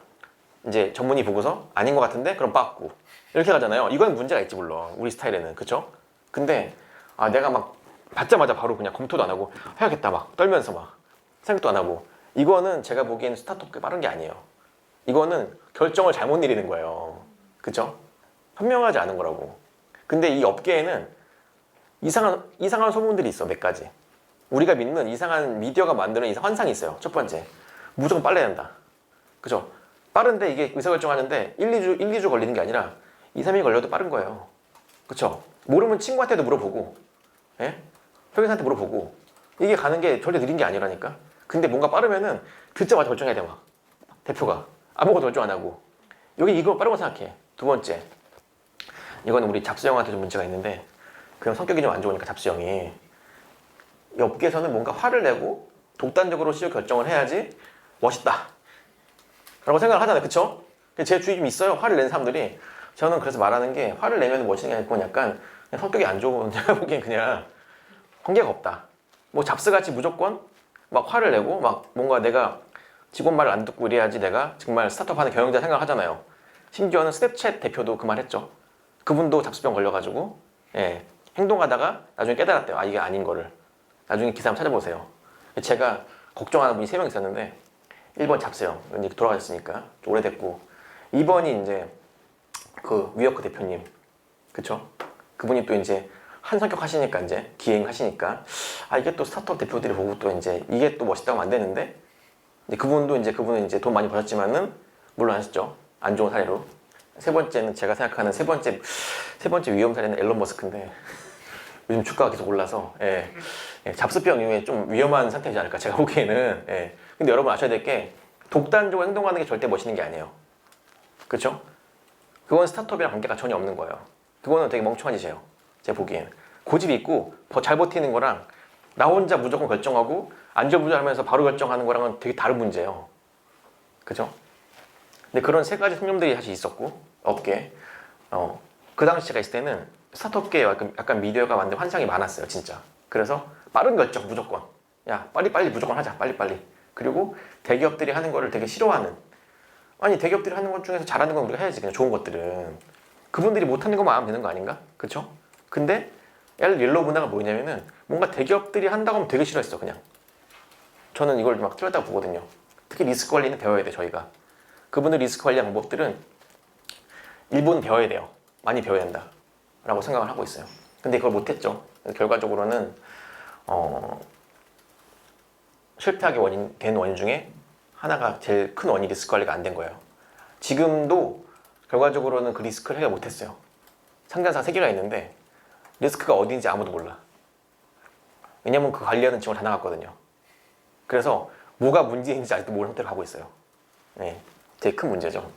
A: 이제 전문의 보고서 아닌 것 같은데 그럼 빠꾸 이렇게 가잖아요. 이건 문제가 있지 물론 우리 스타일에는. 그쵸? 근데 내가 막 받자마자 바로 그냥 검토도 안 하고 해야겠다 막 떨면서 막 생각도 안 하고 이거는 제가 보기에는 스타트업 빠른 게 아니에요. 이거는 결정을 잘못 내리는 거예요. 그쵸? 현명하지 않은 거라고. 근데 이 업계에는 이상한 소문들이 있어. 몇 가지. 우리가 믿는 이상한 미디어가 만드는 이상 환상이 있어요. 첫 번째, 무조건 빨라야 된다. 그죠? 빠른데 이게 의사결정하는데 1, 2주 걸리는 게 아니라 2, 3일 걸려도 빠른 거예요. 그쵸? 모르면 친구한테도 물어보고 회계사한테 물어보고 이게 가는 게 절대 느린 게 아니라니까. 근데 뭔가 빠르면은 듣자마자 결정해야 돼 막. 대표가 아무것도 결정 안 하고. 여기 이거 빠른 거 생각해. 두 번째, 이거는 우리 잡스형한테 좀 문제가 있는데 그냥 성격이 좀 안 좋으니까 잡스형이 이 업계에서는 뭔가 화를 내고 독단적으로 CEO 결정을 해야지 멋있다 라고 생각을 하잖아요. 그쵸? 제 주위에 좀 있어요. 화를 낸 사람들이. 저는 그래서 말하는 게 화를 내면 멋있는 게 아니고 약간 그냥 성격이 안 좋은 제가 보기엔 그냥 관계가 없다. 뭐 잡스같이 무조건 막 화를 내고 막 뭔가 내가 직원 말을 안 듣고 이래야지 내가 정말 스타트업 하는 경영자 생각을 하잖아요. 심지어는 스냅챗 대표도 그 말 했죠. 그분도 잡스병 걸려가지고 행동하다가 나중에 깨달았대요. 이게 아닌 거를. 나중에 기사 한번 찾아보세요. 제가 걱정하는 분이 3명 있었는데 1번 잡스형 이제 돌아가셨으니까 오래됐고 2번이 이제 그 위어크 대표님. 그쵸? 그분이 또 이제 한 성격 하시니까 이제 기행 하시니까 이게 또 스타트업 대표들이 보고 또 이제 이게 또 멋있다고 하면 안 되는데 그분은 이제 돈 많이 버셨지만은 물러나셨죠. 안 좋은 사례로. 세 번째는 제가 생각하는 세 번째 위험 사례는 앨런 머스크인데 요즘 주가가 계속 올라서 잡스병 이후에 좀 위험한 상태이지 않을까 제가 보기에는. 근데 여러분 아셔야 될 게 독단적으로 행동하는 게 절대 멋있는 게 아니에요. 그쵸? 그건 스타트업이랑 관계가 전혀 없는 거예요. 그거는 되게 멍청한 짓이에요. 제가 보기에는. 고집이 있고 더 잘 버티는 거랑 나 혼자 무조건 결정하고 안절부절하면서 바로 결정하는 거랑은 되게 다른 문제예요. 그죠? 근데 그런 세 가지 상념들이 사실 있었고 업계 그 당시 제가 있을 때는 스타트업계에 약간 미디어가 만든 환상이 많았어요 진짜. 그래서 빠른 결정 무조건 야 빨리 무조건 하자 빨리. 그리고 대기업들이 하는 거를 되게 싫어하는. 대기업들이 하는 것 중에서 잘하는 건 우리가 해야지. 그냥 좋은 것들은 그분들이 못하는 것만 하면 되는 거 아닌가? 그쵸? 근데 옐로우 문화가 뭐냐면은 뭔가 대기업들이 한다고 하면 되게 싫어했어 그냥. 저는 이걸 막 틀렸다고 보거든요. 특히 리스크 관리는 배워야 돼 저희가. 그분들 리스크 관리 방법들은 일본 배워야 돼요. 많이 배워야 된다 라고 생각을 하고 있어요. 근데 그걸 못했죠. 결과적으로는 실패하게 된 원인 중에 하나가 제일 큰 원인이 리스크 관리가 안 된 거예요. 지금도 결과적으로는 그 리스크를 해결 못했어요. 상장사 3개가 있는데 리스크가 어디인지 아무도 몰라. 왜냐면 그 관리하는 직원 다 나갔거든요. 그래서 뭐가 문제인지 아직도 모르는 상태로 가고 있어요. 네, 되게 큰 문제죠.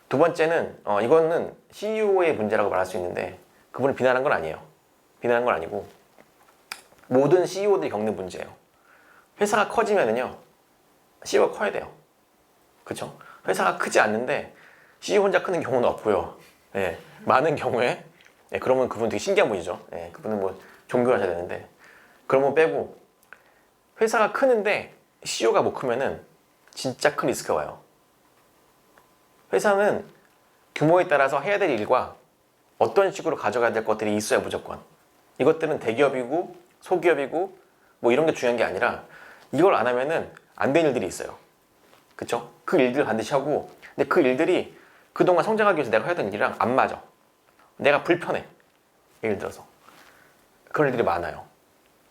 A: 두 번째는 이거는 CEO의 문제라고 말할 수 있는데 그분을 비난한 건 아니에요. 비난한 건 아니고 모든 CEO들이 겪는 문제예요. 회사가 커지면은요, CEO가 커야 돼요. 그쵸? 회사가 크지 않는데 CEO 혼자 크는 경우는 없고요. 예, 많은 경우에 그러면 그분 되게 신기한 분이죠. 그분은 뭐 종교를 하셔야 되는데 그런 분 빼고 회사가 크는데 CEO가 못 크면은 진짜 큰 리스크가 와요. 회사는 규모에 따라서 해야 될 일과 어떤 식으로 가져가야 될 것들이 있어야 무조건. 이것들은 대기업이고 소기업이고 뭐 이런 게 중요한 게 아니라 이걸 안 하면은 안 되는 일들이 있어요. 그쵸? 그 일들을 반드시 하고 근데 그 일들이 그동안 성장하기 위해서 내가 해야 되는 일이랑 안 맞아. 내가 불편해. 예를 들어서 그런 일들이 많아요.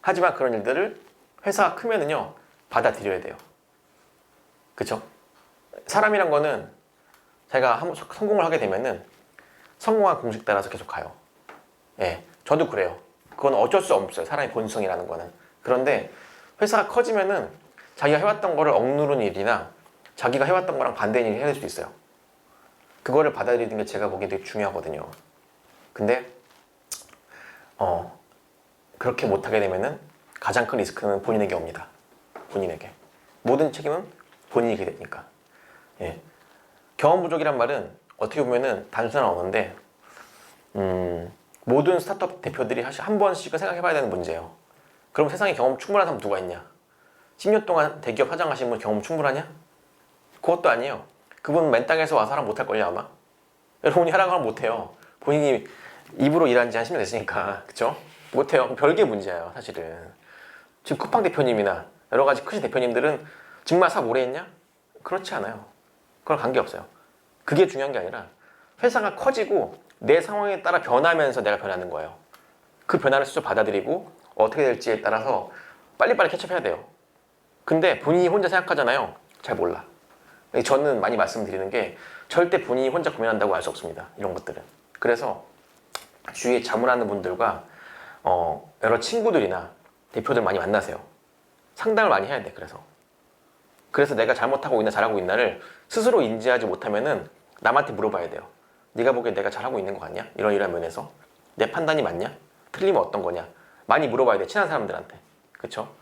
A: 하지만 그런 일들을 회사가 크면은요 받아들여야 돼요. 그쵸? 사람이란 거는 제가 한번 성공을 하게 되면은 성공한 공식 따라서 계속 가요. 예, 저도 그래요. 그건 어쩔 수 없어요. 사람의 본성이라는 거는. 그런데 회사가 커지면은 자기가 해왔던 거를 억누르는 일이나 자기가 해왔던 거랑 반대인 일을 해낼 수도 있어요. 그거를 받아들이는 게 제가 보기에 되게 중요하거든요. 근데 그렇게 못하게 되면은 가장 큰 리스크는 본인에게 옵니다. 본인에게. 모든 책임은 본인이 지게 되니까. 예. 경험 부족이란 말은 어떻게 보면은 단순한 언어인데 모든 스타트업 대표들이 사실 한 번씩은 생각해봐야 되는 문제예요. 그럼 세상에 경험 충분한 사람 누가 있냐? 10년 동안 대기업 화장하신 분 경험 충분하냐? 그것도 아니에요. 그분 맨 땅에서 와서 하라 못할걸요 아마? 여러분이 하라고 하면 못해요. 본인이 입으로 일한 지 한 10년 됐으니까. 그쵸? 못해요. 별개 문제예요 사실은. 지금 쿠팡 대표님이나 여러 가지 크신 대표님들은 정말 사업 오래 했냐? 그렇지 않아요. 그건 관계없어요. 그게 중요한 게 아니라 회사가 커지고 내 상황에 따라 변하면서 내가 변하는 거예요. 그 변화를 스스로 받아들이고 어떻게 될지에 따라서 빨리빨리 캐치업해야 돼요. 근데 본인이 혼자 생각하잖아요. 잘 몰라. 저는 많이 말씀드리는 게 절대 본인이 혼자 고민한다고 알 수 없습니다. 이런 것들은. 그래서 주위에 자문하는 분들과 여러 친구들이나 대표들 많이 만나세요. 상담을 많이 해야 돼. 그래서 내가 잘못하고 있나 잘하고 있나를 스스로 인지하지 못하면은 남한테 물어봐야 돼요. 네가 보기에 내가 잘하고 있는 거 같냐? 이런 면에서 내 판단이 맞냐? 틀리면 어떤 거냐? 많이 물어봐야 돼. 친한 사람들한테. 그쵸?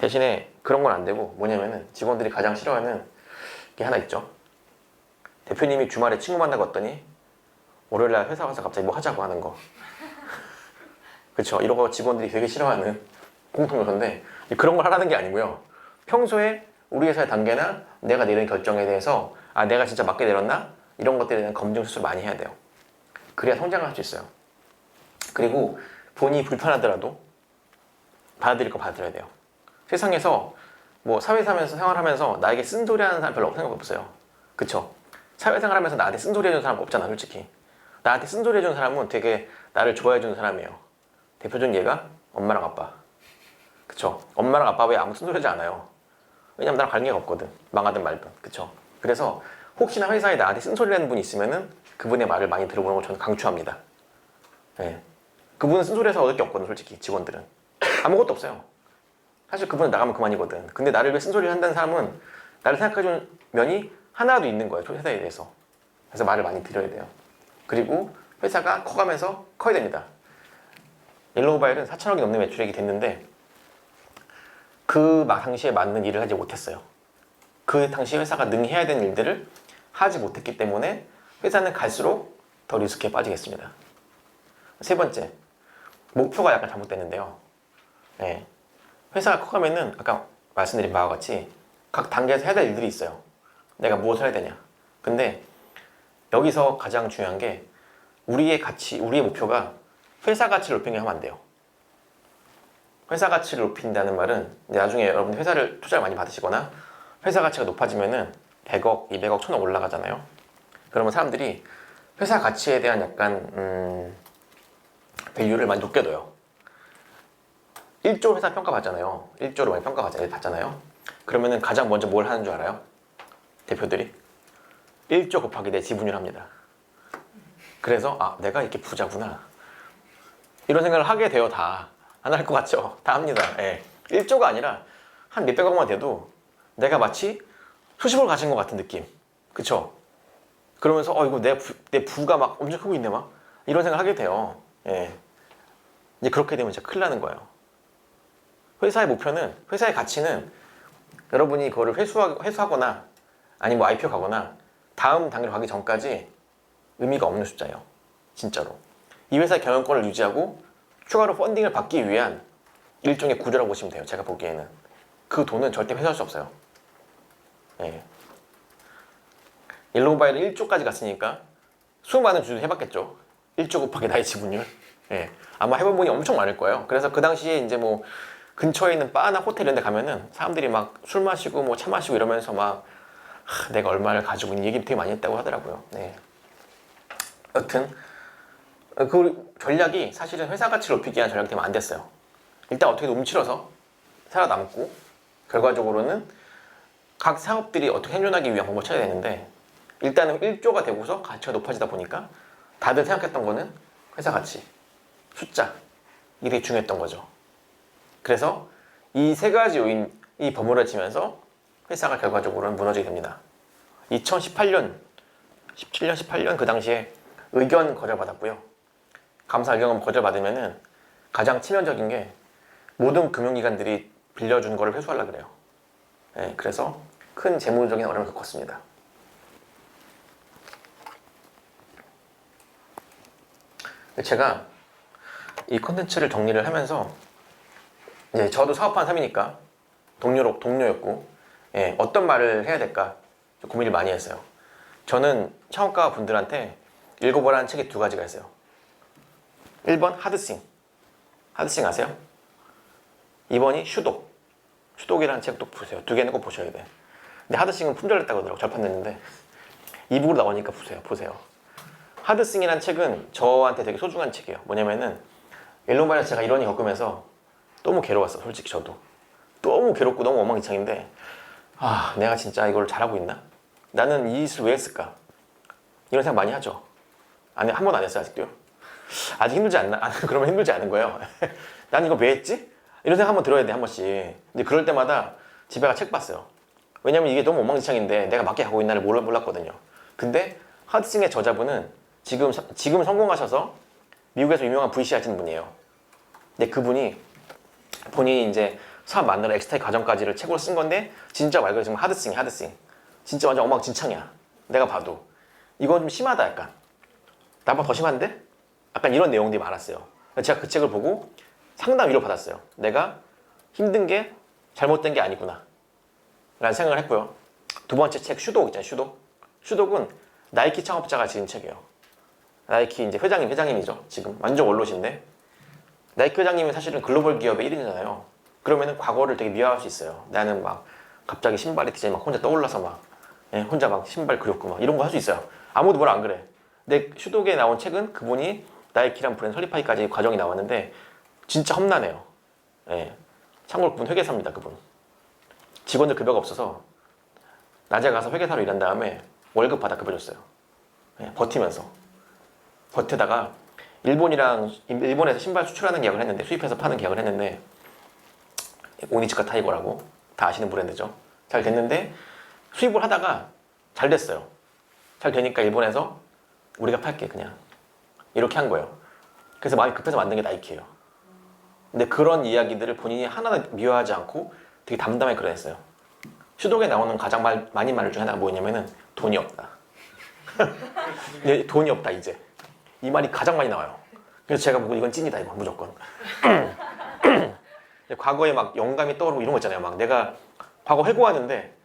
A: 대신에 그런 건 안 되고 뭐냐면은 직원들이 가장 싫어하는 게 하나 있죠. 대표님이 주말에 친구 만나고 왔더니 월요일날 회사 가서 갑자기 뭐 하자고 하는 거. 그쵸? 이런 거 직원들이 되게 싫어하는 공통 요소인데 그런 걸 하라는 게 아니고요. 평소에 우리 회사의 단계나 내가 내린 결정에 대해서 내가 진짜 맞게 내렸나? 이런 것들에 대한 검증 수술 많이 해야 돼요. 그래야 성장을 할 수 있어요. 그리고 본인이 불편하더라도 받아들일 거 받아들여야 돼요. 세상에서 뭐 사회사면서 생활하면서 나에게 쓴소리 하는 사람 별로 생각 없어요. 그쵸? 사회생활하면서 나한테 쓴소리 해주는 사람 없잖아 솔직히. 나한테 쓴소리 해주는 사람은 되게 나를 좋아해주는 사람이에요. 대표적인 예가 엄마랑 아빠. 그쵸? 엄마랑 아빠 왜 아무 쓴소리 하지 않아요? 왜냐면 나랑 관계가 없거든. 망하든 말든. 그쵸? 그래서 혹시나 회사에 나한테 쓴소리 하는 분이 있으면은 그분의 말을 많이 들어보는 걸 저는 강추합니다. 네. 그분은 쓴소리해서 얻을 게 없거든 솔직히 직원들은. 아무것도 없어요. 사실 그분은 나가면 그만이거든. 근데 나를 왜 쓴소리를 한다는 사람은 나를 생각해주는 면이 하나라도 있는 거예요. 회사에 대해서. 그래서 말을 많이 드려야 돼요. 그리고 회사가 커가면서 커야 됩니다. 옐로우바일은 4천억이 넘는 매출액이 됐는데 그 당시에 맞는 일을 하지 못했어요. 그 당시 회사가 능해야 되는 일들을 하지 못했기 때문에 회사는 갈수록 더 리스크에 빠지겠습니다. 세 번째, 목표가 약간 잘못됐는데요. 네. 회사가 커가면은 아까 말씀드린 바와 같이 각 단계에서 해야 될 일들이 있어요. 내가 무엇을 해야 되냐. 근데 여기서 가장 중요한 게 우리의 가치, 우리의 목표가 회사 가치를 높이는 게 하면 안 돼요. 회사 가치를 높인다는 말은 나중에 여러분 회사를 투자를 많이 받으시거나 회사 가치가 높아지면은 100억, 200억, 1000억 올라가잖아요. 그러면 사람들이 회사 가치에 대한 약간 밸류를 많이 높게 둬요. 1조 회사 평가 받잖아요. 1조로 많이 평가 받잖아요. 그러면은 가장 먼저 뭘 하는 줄 알아요? 대표들이 1조 곱하기 내 지분율 합니다. 그래서 내가 이렇게 부자구나 이런 생각을 하게 돼요. 다 안 할 것 같죠? 다 합니다. 예. 1조가 아니라 한 몇백억만 돼도 내가 마치 수십을 가진 것 같은 느낌. 그쵸? 그러면서 이거 내 부가 막 엄청 크고 있네 막 이런 생각을 하게 돼요. 예. 이제 그렇게 되면 진짜 큰일 나는 거예요. 회사의 목표는, 회사의 가치는 여러분이 그거를 회수하거나 아니면 뭐 IPO 가거나 다음 단계로 가기 전까지 의미가 없는 숫자예요. 진짜로. 이 회사의 경영권을 유지하고 추가로 펀딩을 받기 위한 일종의 구조라고 보시면 돼요. 제가 보기에는. 그 돈은 절대 회수할 수 없어요. 예. 옐로우바이를 1조까지 갔으니까 수많은 주주 해봤겠죠. 1조 곱하기 나의 지분율. 예. 아마 해본 분이 엄청 많을 거예요. 그래서 그 당시에 이제 뭐 근처에 있는 바나 호텔 이런 데 가면은 사람들이 막 술 마시고 뭐 차 마시고 이러면서 막 내가 얼마를 가지고 있는 얘기 되게 많이 했다고 하더라고요. 네. 여튼 그 전략이 사실은 회사 가치를 높이기 위한 전략이 되면 안 됐어요. 일단 어떻게든 움츠러서 살아남고 결과적으로는 각 사업들이 어떻게 생존하기 위한 방법을 찾아야 되는데 일단은 1조가 되고서 가치가 높아지다 보니까 다들 생각했던 거는 회사 가치, 숫자 이게 되게 중요했던 거죠. 그래서 이 세 가지 요인이 버무려지면서 회사가 결과적으로는 무너지게 됩니다. 2018년, 17년, 18년 그 당시에 의견 거절받았고요. 감사 의견 거절받으면은 가장 치명적인 게 모든 금융기관들이 빌려준 거를 회수하려고 그래요. 네, 그래서 큰 재무적인 어려움을 겪었습니다. 제가 이 컨텐츠를 정리를 하면서 이제 저도 사업하는 사람이니까 동료였고 예, 어떤 말을 해야 될까 고민을 많이 했어요. 저는 창업가 분들한테 읽어보라는 책이 두 가지가 있어요. 1번 하드싱 아세요? 2번이 슈독이라는 책도 보세요. 두 개는 꼭 보셔야 돼. 근데 하드싱은 품절됐다고 하더라고. 절판 냈는데 이북으로 나오니까 보세요. 하드싱이라는 책은 저한테 되게 소중한 책이에요. 뭐냐면은 옐로우바이러스 제가 이런이 겪으면서 너무 괴로웠어. 솔직히 저도 너무 괴롭고 너무 엉망진창인데 내가 진짜 이걸 잘하고 있나? 나는 이 짓을 왜 했을까? 이런 생각 많이 하죠. 아니, 한 번도 안 했어요. 아직도요. 아직 힘들지 않나? 그러면 힘들지 않은 거예요. 난 이거 왜 했지? 이런 생각 한번 들어야 돼, 한 번씩. 근데 그럴 때마다 집에 가 책 봤어요. 왜냐면 이게 너무 엉망진창인데 내가 맞게 가고 있나를 몰랐거든요. 근데 하드싱의 저자분은 지금 성공하셔서 미국에서 유명한 VC 하시는 분이에요. 근데 그분이 본인이 이제 사업 만들어 엑스타의 과정까지를 책으로 쓴 건데 진짜 말 그대로 지금 하드싱 진짜 완전 엉망진창이야. 내가 봐도 이건 좀 심하다. 약간 나보다 더 심한데? 약간 이런 내용들이 많았어요. 제가 그 책을 보고 상당히 위로 받았어요. 내가 힘든 게 잘못된 게 아니구나 라는 생각을 했고요. 두 번째 책 슈독 있잖아요. 슈독은 나이키 창업자가 지은 책이에요. 나이키 이제 회장님이죠. 지금 완전 원로신데 나이키 회장님이 사실은 글로벌 기업의 1인이잖아요. 그러면은 과거를 되게 미화할 수 있어요. 나는 막 갑자기 신발의 디자인 막 혼자 떠올라서 막 혼자 막 신발 그렸고 막 이런 거 할 수 있어요. 아무도 뭐라 안 그래. 근데 슈독에 나온 책은 그분이 나이키란 브랜드 설립하기까지 과정이 나왔는데 진짜 험난해요. 예. 참고로 그분 회계사입니다. 그분 직원들 급여가 없어서 낮에 가서 회계사로 일한 다음에 월급 받아 급여줬어요. 예. 버티다가 일본에서 신발 수출하는 계약을 했는데 수입해서 파는 계약을 했는데 오니츠카 타이거라고 다 아시는 브랜드죠. 잘 됐는데 수입을 하다가 잘 됐어요. 잘 되니까 일본에서 우리가 팔게 그냥 이렇게 한 거예요. 그래서 마음이 급해서 만든 게 나이키예요. 근데 그런 이야기들을 본인이 하나도 미워하지 않고 되게 담담하게 그려냈어요. 슈독에 나오는 가장 많이 말을 중에 하나가 뭐냐면은 돈이 없다. 돈이 없다 이제. 이 말이 가장 많이 나와요. 그래서 제가 보고 이건 찐이다 이거 무조건. 과거에 막 영감이 떠오르고 이런 거 있잖아요. 막 내가 과거 회고하는데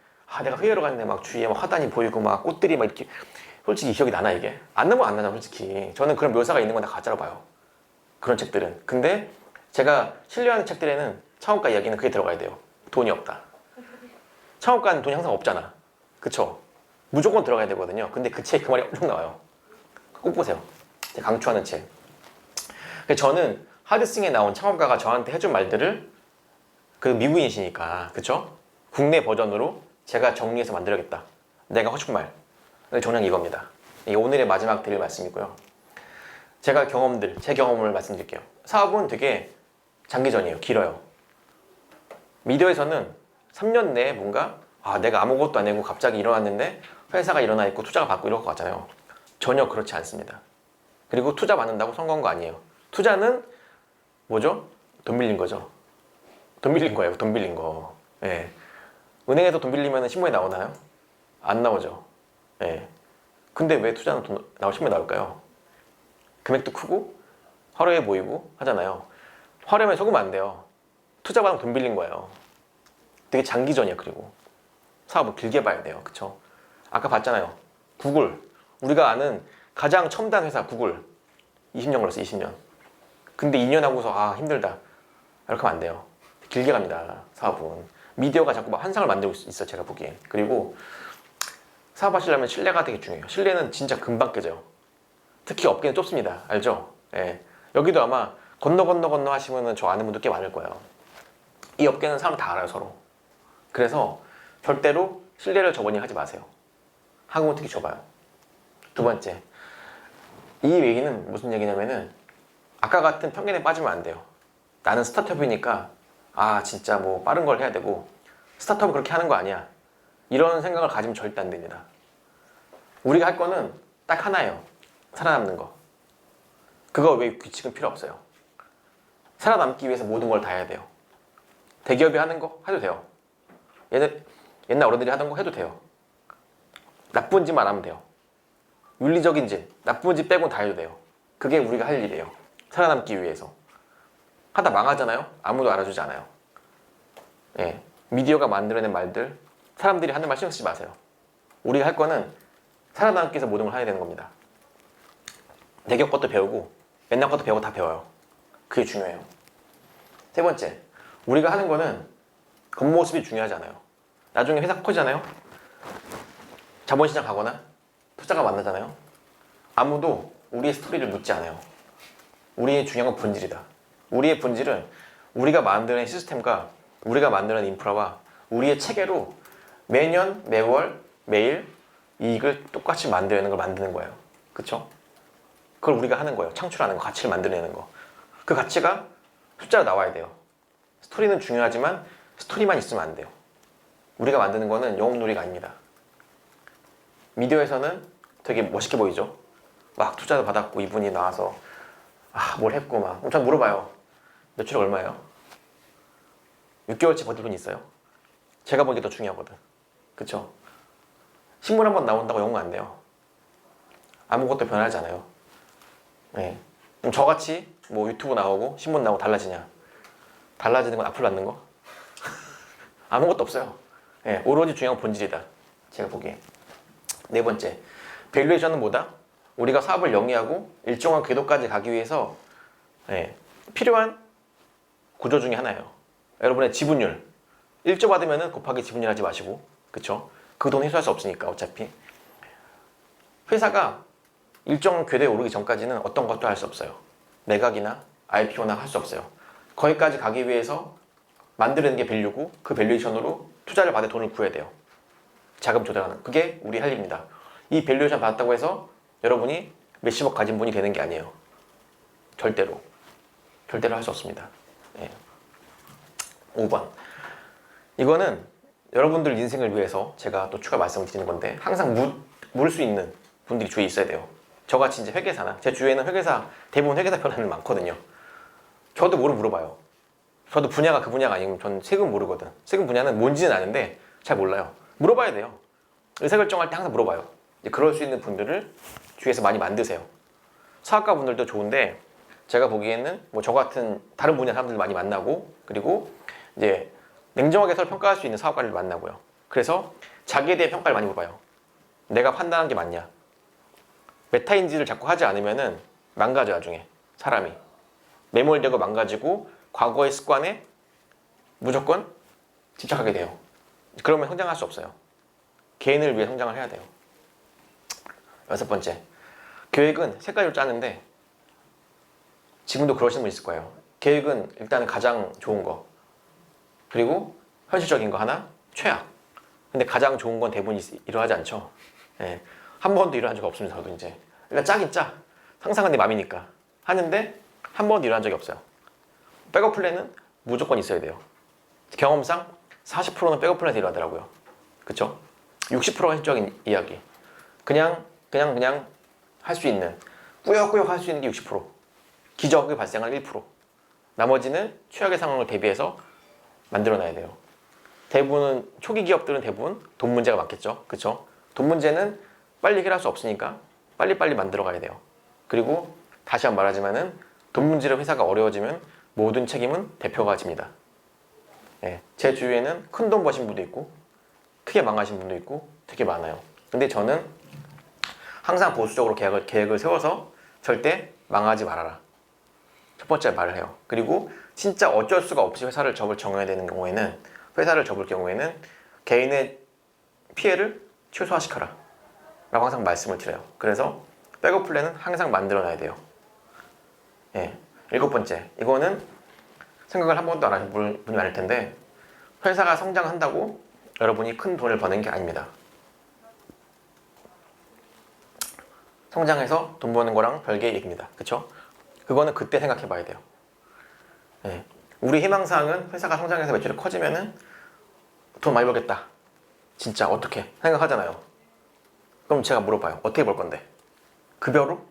A: 내가 회의하러 갔는데 막 주위에 막 화단이 보이고 막 꽃들이 막 이렇게 솔직히 기억이 나나 이게? 안 나면 안 나잖아 솔직히. 저는 그런 묘사가 있는 건 다 가짜로 봐요. 그런 책들은. 근데 제가 신뢰하는 책들에는 창업가 이야기는 그게 들어가야 돼요. 돈이 없다. 창업가는 돈이 항상 없잖아. 그쵸? 무조건 들어가야 되거든요. 근데 그 책에 그 말이 엄청 나와요. 꼭 보세요. 제가 강추하는 책. 저는 하드싱에 나온 창업가가 저한테 해준 말들을 그 미국인이시니까 그쵸? 국내 버전으로 제가 정리해서 만들어야겠다. 내가 하고 싶은 말. 저는 이겁니다. 이게 오늘의 마지막 드릴 말씀이고요. 제 경험을 말씀드릴게요. 사업은 되게 장기전이에요. 길어요. 미디어에서는 3년 내에 뭔가 내가 아무것도 안 하고 갑자기 일어났는데 회사가 일어나 있고 투자가 받고 이럴 것 같잖아요. 전혀 그렇지 않습니다. 그리고 투자 받는다고 성공한 거 아니에요. 투자는 뭐죠? 돈 빌린 거죠. 돈 빌린 거예요. 돈 빌린 거. 예. 은행에서 돈 빌리면 신문에 나오나요? 안 나오죠. 예. 근데 왜 투자는 신문에 나올까요? 금액도 크고 화려해 보이고 하잖아요. 화려하면 속으면 안 돼요. 투자 받으면 돈 빌린 거예요. 되게 장기전이에요. 그리고 사업을 길게 봐야 돼요. 그쵸? 아까 봤잖아요. 구글. 우리가 아는 가장 첨단 회사 구글. 20년 걸렸어. 20년. 근데 2년 하고서 힘들다. 이렇게 하면 안 돼요. 길게 갑니다. 사업은. 미디어가 자꾸 막 환상을 만들고 있어. 제가 보기엔. 그리고 사업하시려면 신뢰가 되게 중요해요. 신뢰는 진짜 금방 깨져요. 특히 업계는 좁습니다. 알죠? 예. 여기도 아마 건너 하시면은 저 아는 분들 꽤 많을 거예요. 이 업계는 사람 다 알아요. 서로. 그래서 절대로 신뢰를 저버니 하지 마세요. 한국은 특히 좁아요. 두 번째, 이 얘기는 무슨 얘기냐면은 아까 같은 편견에 빠지면 안 돼요. 나는 스타트업이니까 진짜 뭐 빠른 걸 해야 되고 스타트업은 그렇게 하는 거 아니야. 이런 생각을 가지면 절대 안 됩니다. 우리가 할 거는 딱 하나예요. 살아남는 거. 그거 외에 규칙은 필요 없어요. 살아남기 위해서 모든 걸 다 해야 돼요. 대기업이 하는 거 해도 돼요. 옛날 어른들이 하던 거 해도 돼요. 나쁜 짓만 안 하면 돼요. 윤리적인 짓, 나쁜 짓 빼고는 다 해도 돼요. 그게 우리가 할 일이에요. 살아남기 위해서. 하다 망하잖아요? 아무도 알아주지 않아요. 예. 미디어가 만들어낸 말들, 사람들이 하는 말 신경 쓰지 마세요. 우리가 할 거는 살아남기 위해서 모든 걸 해야 되는 겁니다. 대기업 것도 배우고 옛날 것도 배우고 다 배워요. 그게 중요해요. 세 번째, 우리가 하는 거는 겉모습이 중요하지 않아요. 나중에 회사 커지잖아요? 자본시장 가거나 투자가 만나잖아요? 아무도 우리의 스토리를 묻지 않아요. 우리의 중요한 건 본질이다. 우리의 본질은 우리가 만드는 시스템과 우리가 만드는 인프라와 우리의 체계로 매년, 매월, 매일 이익을 똑같이 만들어내는 걸 만드는 거예요. 그쵸? 그걸 우리가 하는 거예요. 창출하는 거, 가치를 만들어내는 거. 그 가치가 숫자로 나와야 돼요. 스토리는 중요하지만 스토리만 있으면 안 돼요. 우리가 만드는 거는 영업놀이가 아닙니다. 미디어에서는 되게 멋있게 보이죠? 막 투자도 받았고 이분이 나와서 뭘 했고 막. 전 물어봐요. 매출 얼마예요? 6개월치 버틸 분 있어요? 제가 보기에 더 중요하거든. 그쵸? 신문 한번 나온다고 영업 안 돼요. 아무것도 변하지 않아요. 네. 그럼 저같이 뭐 유튜브 나오고 신문 나오고 달라지냐? 달라지는 건 악플 받는 거? 아무것도 없어요. 네. 오로지 중요한 건 본질이다. 제가 보기에. 네 번째, 밸류에이션은 뭐다? 우리가 사업을 영위하고 일정한 궤도까지 가기 위해서 필요한 구조 중에 하나예요. 여러분의 지분율 1조 받으면 곱하기 지분율 하지 마시고, 그쵸? 그 돈 회수할 수 없으니까 어차피 회사가 일정 궤도에 오르기 전까지는 어떤 것도 할 수 없어요. 매각이나 IPO나 할 수 없어요. 거기까지 가기 위해서 만드는 게 밸류고 그 밸류에이션으로 투자를 받아 돈을 구해야 돼요. 자금 조달하는, 그게 우리 할 일입니다. 이 밸류에이션 받았다고 해서 여러분이 몇십억 가진 분이 되는 게 아니에요. 절대로 할 수 없습니다. 5번, 이거는 여러분들 인생을 위해서 제가 또 추가 말씀을 드리는 건데, 항상 물을 수 있는 분들이 주위에 있어야 돼요. 저같이 이제 회계사나, 제 주위에는 대부분 회계사 편을 많거든요. 저도 물어봐요. 저도 분야가 그 분야가 아니면 전 세금 모르거든. 세금 분야는 뭔지는 아는데 잘 몰라요. 물어봐야 돼요. 의사결정할 때 항상 물어봐요. 이제 그럴 수 있는 분들을 주위에서 많이 만드세요. 사업가 분들도 좋은데, 제가 보기에는 뭐 저 같은 다른 분야 사람들 많이 만나고, 그리고 이제 냉정하게 서로 평가할 수 있는 사업가를 만나고요. 그래서 자기에 대해 평가를 많이 물어봐요. 내가 판단한 게 맞냐? 메타인지를 자꾸 하지 않으면은 망가져. 나중에 사람이 매몰되고 망가지고 과거의 습관에 무조건 집착하게 돼요. 그러면 성장할 수 없어요. 개인을 위해 성장을 해야 돼요. 6번째, 계획은 색깔로 짜는데, 지금도 그러시는 분 있을 거예요. 계획은 일단 가장 좋은 거, 그리고 현실적인 거 하나, 최악. 근데 가장 좋은 건 대부분 이루어지지 않죠. 한 번도 일어난 적이 없습니다. 저도 이제 일단 짜긴 짜. 상상은 내 맘이니까 하는데 한 번도 일어난 적이 없어요. 백업 플랜은 무조건 있어야 돼요. 경험상 40%는 백업 플랜이 필요하더라고요. 그쵸? 60%가 현실적인 이야기. 그냥 할 수 있는, 꾸역꾸역 할 수 있는 게 60%. 기적이 발생할 1%. 나머지는 최악의 상황을 대비해서 만들어놔야 돼요. 대부분은 초기 기업들은 대부분 돈 문제가 많겠죠. 그쵸? 돈 문제는 빨리 해결할 수 없으니까 빨리빨리 만들어 가야 돼요. 그리고 다시 한번 말하지만은 돈 문제로 회사가 어려워지면 모든 책임은 대표가 집니다. 예, 제 주위에는 큰 돈 버신 분도 있고 크게 망하신 분도 있고 되게 많아요. 근데 저는 항상 보수적으로 계획을 세워서 절대 망하지 말아라. 첫 번째 말을 해요. 그리고 진짜 어쩔 수가 없이 회사를 정해야 되는 경우에는, 회사를 접을 경우에는 개인의 피해를 최소화시켜라 라고 항상 말씀을 드려요. 그래서 백업 플랜은 항상 만들어놔야 돼요. 예, 7번째, 이거는 생각을 한 번도 안 하신 분이 많을 텐데, 회사가 성장한다고 여러분이 큰 돈을 버는 게 아닙니다. 성장해서 돈 버는 거랑 별개의 얘기입니다. 그쵸? 그거는 그때 생각해 봐야 돼요. 예, 우리 희망사항은 회사가 성장해서 매출이 커지면은 돈 많이 벌겠다. 진짜 어떻게 생각하잖아요. 그럼 제가 물어봐요. 어떻게 벌 건데? 급여로?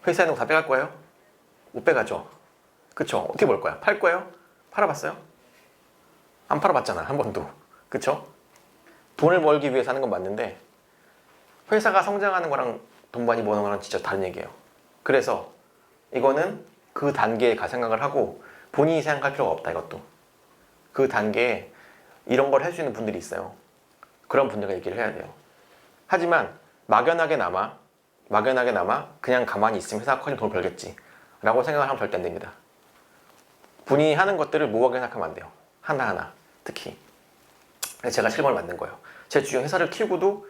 A: 회사 있는 거 다 빼갈 거예요? 못 빼가죠. 그쵸? 어떻게 벌 거야? 팔 거예요? 팔아봤어요? 안 팔아봤잖아, 한 번도. 그쵸? 돈을 벌기 위해서 하는 건 맞는데 회사가 성장하는 거랑 돈 많이 버는 거랑 진짜 다른 얘기예요. 그래서 이거는 그 단계에 가 생각을 하고 본인이 생각할 필요가 없다, 이것도. 그 단계에 이런 걸 할 수 있는 분들이 있어요. 그런 분들과 얘기를 해야 돼요. 하지만 막연하게나마 그냥 가만히 있으면 회사가 커지면 돈을 벌겠지 라고 생각을 하면 절대 안 됩니다. 본인이 하는 것들을 모호하게 생각하면 안 돼요. 하나하나 특히. 제가 실험을 만든 거예요. 제 주변 회사를 키우고도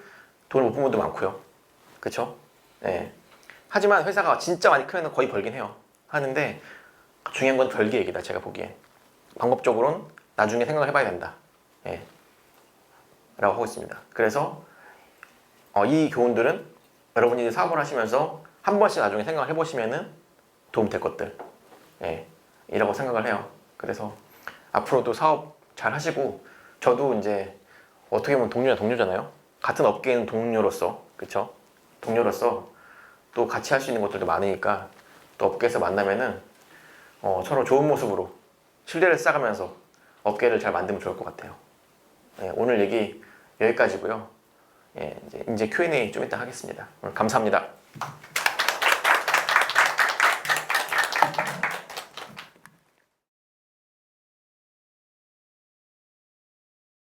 A: 돈을 못 번 분도 많고요. 그쵸? 네. 하지만 회사가 진짜 많이 크면 거의 벌긴 해요. 하는데 중요한 건 별개 얘기다, 제가 보기엔. 방법적으로는 나중에 생각을 해봐야 된다. 예. 라고 하고 있습니다. 그래서 이 교훈들은 여러분이 사업을 하시면서 한 번씩 나중에 생각을 해보시면은 도움 될 것들, 예, 이라고 생각을 해요. 그래서 앞으로도 사업 잘 하시고, 저도 이제 어떻게 보면 동료잖아요. 같은 업계인 동료로서, 그쵸? 동료로서 또 같이 할 수 있는 것들도 많으니까 또 업계에서 만나면은 서로 좋은 모습으로 신뢰를 쌓아가면서 업계를 잘 만들면 좋을 것 같아요. 예, 오늘 얘기 여기까지고요. 예, 이제 Q&A 좀 이따 하겠습니다. 오늘 감사합니다.